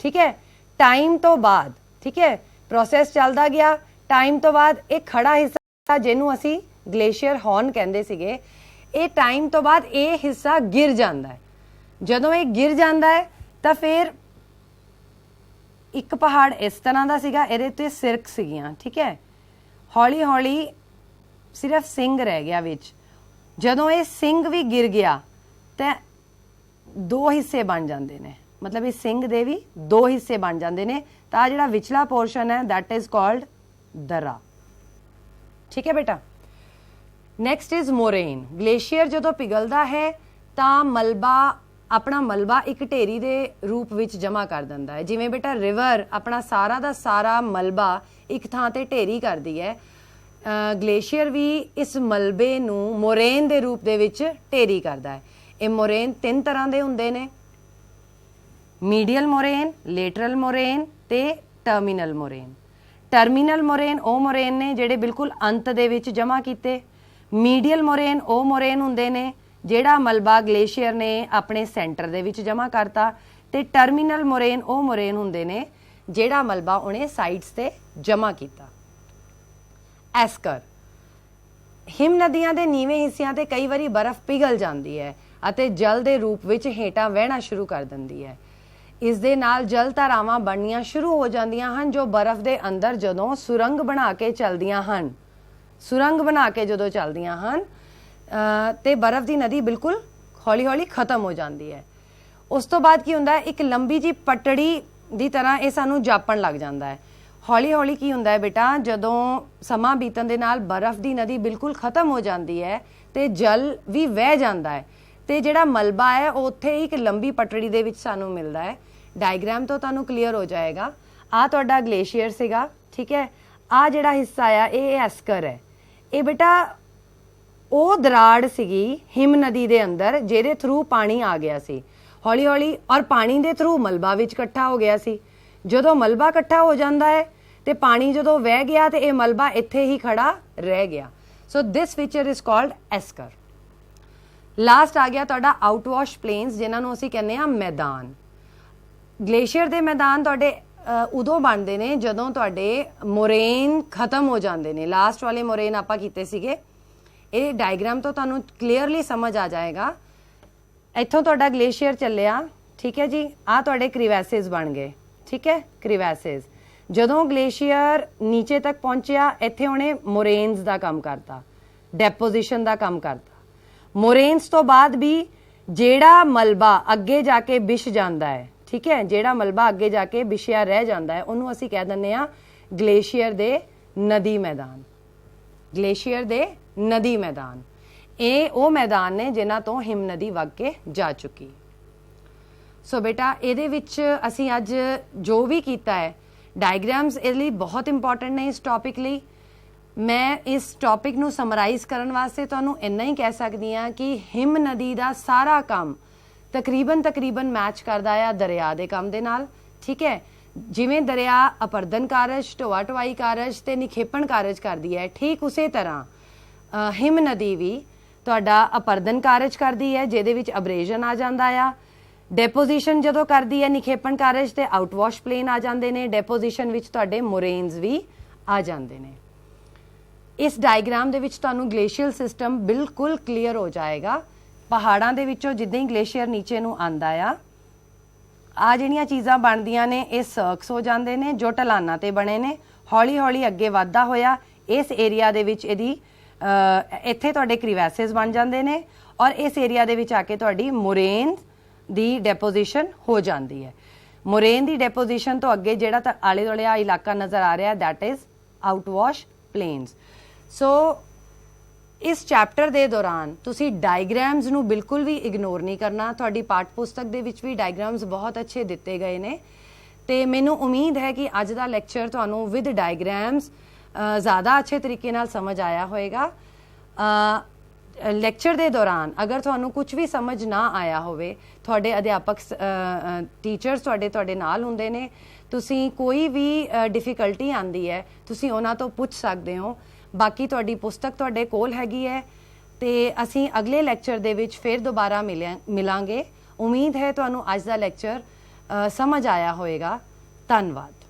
ਠੀਕ ਹੈ। ਟਾਈਮ ਤੋਂ ਬਾਅਦ, ਠੀਕ ਹੈ, ਪ੍ਰੋਸੈਸ ਚੱਲਦਾ ਗਿਆ, ਟਾਈਮ ਤੋਂ ਬਾਅਦ ਇਹ ਖੜਾ ਹਿੱਸਾ ਜਿਹਨੂੰ ਅਸੀਂ ਗਲੇਸ਼ੀਅਰ ਹੌਰਨ ਕਹਿੰਦੇ ਸੀਗੇ, ਇਹ ਟਾਈਮ ਤੋਂ ਬਾਅਦ ਇਹ ਹਿੱਸਾ ਗਿਰ ਜਾਂਦਾ ਹੈ। ਜਦੋਂ ਇਹ ਗਿਰ ਜਾਂਦਾ ਹੈ ਤਾਂ ਫਿਰ ਇੱਕ ਪਹਾੜ ਇਸ ਤਰ੍ਹਾਂ ਦਾ ਸੀਗਾ, ਇਹਦੇ ਤੇ ਸਿਰਕ ਸੀਗੀਆਂ, ਠੀਕ ਹੈ। ਹੌਲੀ ਹੌਲੀ ਸਿਰਫ ਸਿੰਗ ਰਹਿ ਗਿਆ ਵਿੱਚ। ਜਦੋਂ ਇਹ ਸਿੰਗ ਵੀ ਗਿਰ ਗਿਆ ਤਾਂ ਦੋ ਹਿੱਸੇ ਬਣ ਜਾਂਦੇ ਨੇ, ਮਤਲਬ ਇਹ ਸਿੰਗ ਦੇ ਵੀ ਦੋ ਹਿੱਸੇ ਬਣ ਜਾਂਦੇ ਨੇ। ਤਾਂ ਜਿਹੜਾ ਵਿਚਲਾ ਪੋਰਸ਼ਨ ਹੈ ਦੈਟ ਇਜ਼ ਕਾਲਡ ਦਰਾ, ਠੀਕ ਹੈ ਬੇਟਾ। Next is ਮੋਰੇਨ। ਗਲੇਸ਼ੀਅਰ ਜਦੋਂ ਪਿਘਲਦਾ ਹੈ ਤਾਂ ਮਲਬਾ ਆਪਣਾ ਮਲਬਾ ਇੱਕ ਢੇਰੀ ਦੇ ਰੂਪ ਵਿੱਚ ਜਮ੍ਹਾਂ ਕਰ ਦਿੰਦਾ ਹੈ। ਜਿਵੇਂ ਬੇਟਾ ਰਿਵਰ ਆਪਣਾ ਸਾਰਾ ਦਾ ਸਾਰਾ ਮਲਬਾ ਇੱਕ ਥਾਂ ਤੇ ਢੇਰੀ ਕਰਦੀ ਹੈ, ਗਲੇਸ਼ੀਅਰ ਵੀ ਇਸ ਮਲਬੇ ਨੂੰ ਮੋਰੇਨ ਦੇ ਰੂਪ ਦੇ ਵਿੱਚ ਢੇਰੀ ਕਰਦਾ ਹੈ। ਇਹ ਮੋਰੇਨ ਤਿੰਨ ਤਰ੍ਹਾਂ ਦੇ ਹੁੰਦੇ ਨੇ, ਮੀਡੀਅਲ ਮੋਰੇਨ, ਲੇਟਰਲ ਮੋਰੇਨ ਤੇ ਟਰਮੀਨਲ ਮੋਰੇਨ। ਟਰਮੀਨਲ ਮੋਰੇਨ ਉਹ ਮੋਰੇਨ ਨੇ ਜਿਹੜੇ ਬਿਲਕੁਲ ਅੰਤ ਦੇ ਵਿੱਚ ਜਮ੍ਹਾਂ ਕੀਤੇ। ਮੀਡੀਅਲ ਮੋਰੇਨ ਉਹ ਮੋਰੇਨ ਹੁੰਦੇ ਨੇ ਜਿਹੜਾ ਮਲਬਾ ਗਲੇਸ਼ੀਅਰ ਨੇ ਆਪਣੇ ਸੈਂਟਰ ਦੇ ਵਿੱਚ ਜਮ੍ਹਾਂ ਕਰਤਾ, ਤੇ ਟਰਮੀਨਲ ਮੋਰੇਨ ਉਹ ਮੋਰੇਨ ਹੁੰਦੇ ਨੇ ਜਿਹੜਾ ਮਲਬਾ ਉਹਨੇ ਸਾਈਡਸ ਤੇ ਜਮ੍ਹਾਂ ਕੀਤਾ। ਐਸਕਰ। ਹਿਮ ਨਦੀਆਂ ਦੇ ਨੀਵੇਂ ਹਿੱਸਿਆਂ ਤੇ ਕਈ ਵਾਰੀ ਬਰਫ਼ ਪਿਘਲ ਜਾਂਦੀ ਹੈ ਅਤੇ ਜਲ ਦੇ ਰੂਪ ਵਿੱਚ ਹੇਠਾਂ ਵਹਿਣਾ ਸ਼ੁਰੂ ਕਰ ਦਿੰਦੀ ਹੈ। ਇਸ ਦੇ ਨਾਲ ਜਲ ਧਾਰਾਵਾਂ ਬਣਨੀਆਂ ਸ਼ੁਰੂ ਹੋ ਜਾਂਦੀਆਂ ਹਨ ਜੋ ਬਰਫ਼ ਦੇ ਅੰਦਰ ਜਦੋਂ ਸੁਰੰਗ ਬਣਾ ਕੇ ਚੱਲਦੀਆਂ ਹਨ, ਸੁਰੰਗ ਬਣਾ ਕੇ ਜਦੋਂ ਚੱਲਦੀਆਂ ਹਨ ਤੇ ਬਰਫ਼ ਦੀ ਨਦੀ ਬਿਲਕੁਲ ਹੌਲੀ ਹੌਲੀ ਖਤਮ ਹੋ ਜਾਂਦੀ ਹੈ। ਉਸ ਤੋਂ ਬਾਅਦ ਕੀ ਹੁੰਦਾ ਹੈ, ਇੱਕ ਲੰਬੀ ਜੀ ਪਟੜੀ ਦੀ ਤਰ੍ਹਾਂ ਇਹ ਸਾਨੂੰ ਜਾਪਣ ਲੱਗ ਜਾਂਦਾ ਹੈ। ਹੌਲੀ ਹੌਲੀ ਕੀ ਹੁੰਦਾ ਹੈ ਬੇਟਾ, ਜਦੋਂ ਸਮਾਂ ਬੀਤਣ ਦੇ ਨਾਲ ਬਰਫ਼ ਦੀ ਨਦੀ ਬਿਲਕੁਲ ਖਤਮ ਹੋ ਜਾਂਦੀ ਹੈ ਤੇ ਜਲ ਵੀ ਵਹਿ ਜਾਂਦਾ ਹੈ ਤੇ ਜਿਹੜਾ ਮਲਬਾ ਹੈ ਉਹ ਉੱਥੇ ਇੱਕ ਲੰਬੀ ਪਟੜੀ ਦੇ ਵਿੱਚ ਸਾਨੂੰ ਮਿਲਦਾ ਹੈ। ਡਾਇਗ੍ਰਾਮ ਤੋਂ ਤੁਹਾਨੂੰ ਕਲੀਅਰ ਹੋ ਜਾਏਗਾ। ਆ ਤੁਹਾਡਾ ਗਲੇਸ਼ੀਅਰ ਸੀਗਾ, ਠੀਕ ਹੈ। ਆ ਜਿਹੜਾ ਹਿੱਸਾ ਆ ਇਹ ਐਸਕਰ ਹੈ। ਇਹ ਬੇਟਾ ਉਹ ਦਰਾੜ ਸੀਗੀ ਹਿਮ ਨਦੀ ਦੇ ਅੰਦਰ ਜਿਹਦੇ ਥਰੂ ਪਾਣੀ ਆ ਗਿਆ ਸੀ ਹੌਲੀ ਹੌਲੀ, ਔਰ ਪਾਣੀ ਦੇ ਥਰੂ ਮਲਬਾ ਵਿੱਚ ਇਕੱਠਾ ਹੋ ਗਿਆ ਸੀ। ਜਦੋਂ ਮਲਬਾ ਇਕੱਠਾ ਹੋ ਜਾਂਦਾ ਹੈ ਤੇ ਪਾਣੀ ਜਦੋਂ ਵਹਿ ਗਿਆ ਤੇ ਇਹ ਮਲਬਾ ਇੱਥੇ ਹੀ ਖੜਾ ਰਹਿ ਗਿਆ। ਸੋ ਦਿਸ ਫੀਚਰ ਇਜ਼ ਕਾਲਡ ਐਸਕਰ। ਲਾਸਟ ਆ ਗਿਆ ਤੁਹਾਡਾ ਆਊਟਵਾਸ਼ ਪਲੇਨਸ, ਜਿਨ੍ਹਾਂ ਨੂੰ ਅਸੀਂ ਕਹਿੰਦੇ ਹਾਂ ਮੈਦਾਨ। ਗਲੇਸ਼ੀਅਰ ਦੇ ਮੈਦਾਨ ਤੁਹਾਡੇ ਉਦੋਂ ਬਣਦੇ ਨੇ ਜਦੋਂ ਤੁਹਾਡੇ ਮੋਰੇਨ ਖਤਮ ਹੋ ਜਾਂਦੇ ਨੇ। ਲਾਸਟ ਵਾਲੇ ਮੋਰੇਨ ਆਪਾਂ ਕੀਤੇ ਸੀਗੇ। ਇਹ ਡਾਇਗ੍ਰਾਮ ਤੋਂ ਤੁਹਾਨੂੰ ਕਲੀਅਰਲੀ ਸਮਝ ਆ ਜਾਏਗਾ। ਇੱਥੋਂ ਤੁਹਾਡਾ ਗਲੇਸ਼ੀਅਰ ਚੱਲਿਆ, ਠੀਕ ਹੈ ਜੀ। ਆ ਤੁਹਾਡੇ ਕ੍ਰੀਵੈਸਿਸ ਬਣ ਗਏ, ਠੀਕ ਹੈ, ਕ੍ਰੀਵੈਸਿਸ। ਜਦੋਂ ਗਲੇਸ਼ੀਅਰ ਨੀਚੇ ਤੱਕ ਪਹੁੰਚਿਆ ਇੱਥੇ ਉਹਨੇ ਮੋਰੇਨਸ ਦਾ ਕੰਮ ਕਰਤਾ, ਡੈਪੋਜੀਸ਼ਨ ਦਾ ਕੰਮ ਕਰਤਾ। ਮੋਰੇਨਸ ਤੋਂ ਬਾਅਦ ਵੀ ਜਿਹੜਾ ਮਲਬਾ ਅੱਗੇ ਜਾ ਕੇ ਵਿਛ ਜਾਂਦਾ ਹੈ, ਠੀਕ ਹੈ, ਜਿਹੜਾ ਮਲਬਾ ਅੱਗੇ ਜਾ ਕੇ ਵਿਛਿਆ ਰਹਿ ਜਾਂਦਾ ਹੈ ਉਹਨੂੰ ਅਸੀਂ ਕਹਿ ਦਿੰਦੇ ਹਾਂ ਗਲੇਸ਼ੀਅਰ ਦੇ ਨਦੀ ਮੈਦਾਨ। ਗਲੇਸ਼ੀਅਰ ਦੇ ਨਦੀ ਮੈਦਾਨ ਇਹ ਉਹ ਮੈਦਾਨ ਨੇ ਜਿਨ੍ਹਾਂ ਤੋਂ ਹਿਮ ਨਦੀ ਵਗ ਕੇ ਜਾ ਚੁੱਕੀ। ਸੋ ਬੇਟਾ ਇਹਦੇ ਵਿੱਚ ਅਸੀਂ ਅੱਜ ਜੋ ਵੀ ਕੀਤਾ ਹੈ, ਡਾਇਗ੍ਰਾਮਸ ਇਹਦੇ ਲਈ ਬਹੁਤ ਇੰਪੋਰਟੈਂਟ ਨੇ ਇਸ ਟੌਪਿਕ ਲਈ। ਮੈਂ ਇਸ ਟੌਪਿਕ ਨੂੰ ਸਮਰਾਈਜ਼ ਕਰਨ ਵਾਸਤੇ ਤੁਹਾਨੂੰ ਇੰਨਾ ਹੀ ਕਹਿ ਸਕਦੀ ਹਾਂ ਕਿ ਹਿਮ ਨਦੀ ਦਾ ਸਾਰਾ ਕੰਮ ਤਕਰੀਬਨ ਮੈਚ ਕਰਦਾ ਆ ਦਰਿਆ ਦੇ ਕੰਮ ਦੇ ਨਾਲ, ਠੀਕ ਹੈ। ਜਿਵੇਂ ਦਰਿਆ ਅਪਰਦਨ ਕਾਰਜ, ਢੋਆ ਢੁਆਈ ਕਾਰਜ ਤੇ ਨਿਖੇਪਣ ਕਾਰਜ ਕਰਦੀ ਹੈ, ਠੀਕ ਉਸੇ ਤਰ੍ਹਾਂ ਹਿਮ ਨਦੀ ਵੀ ਤੁਹਾਡਾ ਅਪਰਦਨ ਕਾਰਜ ਕਰਦੀ ਹੈ ਜਿਹਦੇ ਵਿੱਚ ਅਬਰੇਸ਼ਨ ਆ ਜਾਂਦਾ ਆ। ਡੈਪੋਜੀਸ਼ਨ ਜਦੋਂ ਕਰਦੀ ਹੈ ਨਿਖੇਪਣ ਕਾਰਜ ਤੇ ਆਊਟਵਾਸ਼ ਪਲੇਨ ਆ ਜਾਂਦੇ ਨੇ। ਡੈਪੋਜੀਸ਼ਨ ਵਿੱਚ ਤੁਹਾਡੇ ਮੋਰੇਨਸ ਵੀ ਆ ਜਾਂਦੇ ਨੇ। ਇਸ ਡਾਇਗ੍ਰਾਮ ਦੇ ਵਿੱਚ ਤੁਹਾਨੂੰ ਗਲੇਸ਼ੀਅਲ ਸਿਸਟਮ ਬਿਲਕੁਲ ਕਲੀਅਰ ਹੋ ਜਾਏਗਾ। ਪਹਾੜਾਂ ਦੇ ਵਿੱਚੋਂ ਜਿੱਦਾਂ ਹੀ ਗਲੇਸ਼ੀਅਰ ਨੀਚੇ ਨੂੰ ਆਂਦਾ ਆ ਜਿਹੜੀਆਂ ਚੀਜ਼ਾਂ ਬਣਦੀਆਂ ਨੇ ਇਹ ਸਰਕਸ ਹੋ ਜਾਂਦੇ ਨੇ ਜੋ ਢਲਾਨਾਂ ਤੇ ਬਣੇ ਨੇ। ਹੌਲੀ ਹੌਲੀ ਅੱਗੇ ਵੱਧਦਾ ਹੋਇਆ ਇਸ ਏਰੀਆ ਦੇ ਵਿੱਚ ਇਹਦੀ ਇੱਥੇ ਤੁਹਾਡੇ ਕ੍ਰੀਵੈਸਿਸ ਬਣ ਜਾਂਦੇ ਨੇ ਔਰ ਇਸ ਏਰੀਆ ਦੇ ਵਿੱਚ ਆ ਕੇ ਤੁਹਾਡੀ ਮੋਰੇਨ ਦੀ ਡੈਪੋਜੀਸ਼ਨ ਹੋ ਜਾਂਦੀ ਹੈ। ਮੋਰੇਨ ਦੀ ਡੈਪੋਜੀਸ਼ਨ ਤੋਂ ਅੱਗੇ ਜਿਹੜਾ ਆਲੇ ਦੁਆਲੇ ਆ ਇਲਾਕਾ ਨਜ਼ਰ ਆ ਰਿਹਾ ਦੈਟ ਇਜ਼ ਆਊਟਵਾਸ਼ ਪਲੇਨਸ। ਸੋ ਇਸ ਚੈਪਟਰ ਦੇ ਦੌਰਾਨ ਤੁਸੀਂ ਡਾਇਗ੍ਰਾਮਸ ਨੂੰ ਬਿਲਕੁਲ ਵੀ ਇਗਨੋਰ ਨਹੀਂ ਕਰਨਾ। ਤੁਹਾਡੀ ਪਾਠ ਪੁਸਤਕ ਦੇ ਵਿੱਚ ਵੀ ਡਾਇਗ੍ਰਾਮਸ ਬਹੁਤ ਅੱਛੇ ਦਿੱਤੇ ਗਏ ਨੇ ਤੇ ਮੈਨੂੰ ਉਮੀਦ ਹੈ ਕਿ ਅੱਜ ਦਾ ਲੈਕਚਰ ਤੁਹਾਨੂੰ ਵਿਦ ਡਾਇਗ੍ਰਾਮਸ ज़्यादा अच्छे तरीके नाल समझ आया होएगा। ਲੈਕਚਰ ਦੇ ਦੌਰਾਨ ਅਗਰ ਤੁਹਾਨੂੰ ਕੁਝ ਵੀ ਸਮਝ ਨਾ ਆਇਆ ਹੋਵੇ, ਤੁਹਾਡੇ ਅਧਿਆਪਕ ਟੀਚਰਸ ਤੁਹਾਡੇ ਨਾਲ ਹੁੰਦੇ ਨੇ, ਤੁਸੀਂ ਕੋਈ ਵੀ ਡਿਫਿਕਲਟੀ ਆਂਦੀ ਹੈ ਤੁਸੀਂ ਉਹਨਾਂ ਤੋਂ ਪੁੱਛ ਸਕਦੇ ਹੋ। ਬਾਕੀ ਤੁਹਾਡੀ ਪੁਸਤਕ ਤੁਹਾਡੇ ਕੋਲ ਹੈਗੀ ਹੈ ਤੇ ਅਸੀਂ ਅਗਲੇ ਲੈਕਚਰ ਦੇ ਵਿੱਚ ਫਿਰ ਦੁਬਾਰਾ ਮਿਲਾਂਗੇ। ਉਮੀਦ ਹੈ ਤੁਹਾਨੂੰ ਅੱਜ ਦਾ ਲੈਕਚਰ ਸਮਝ ਆਇਆ ਹੋਵੇਗਾ। ਧੰਨਵਾਦ।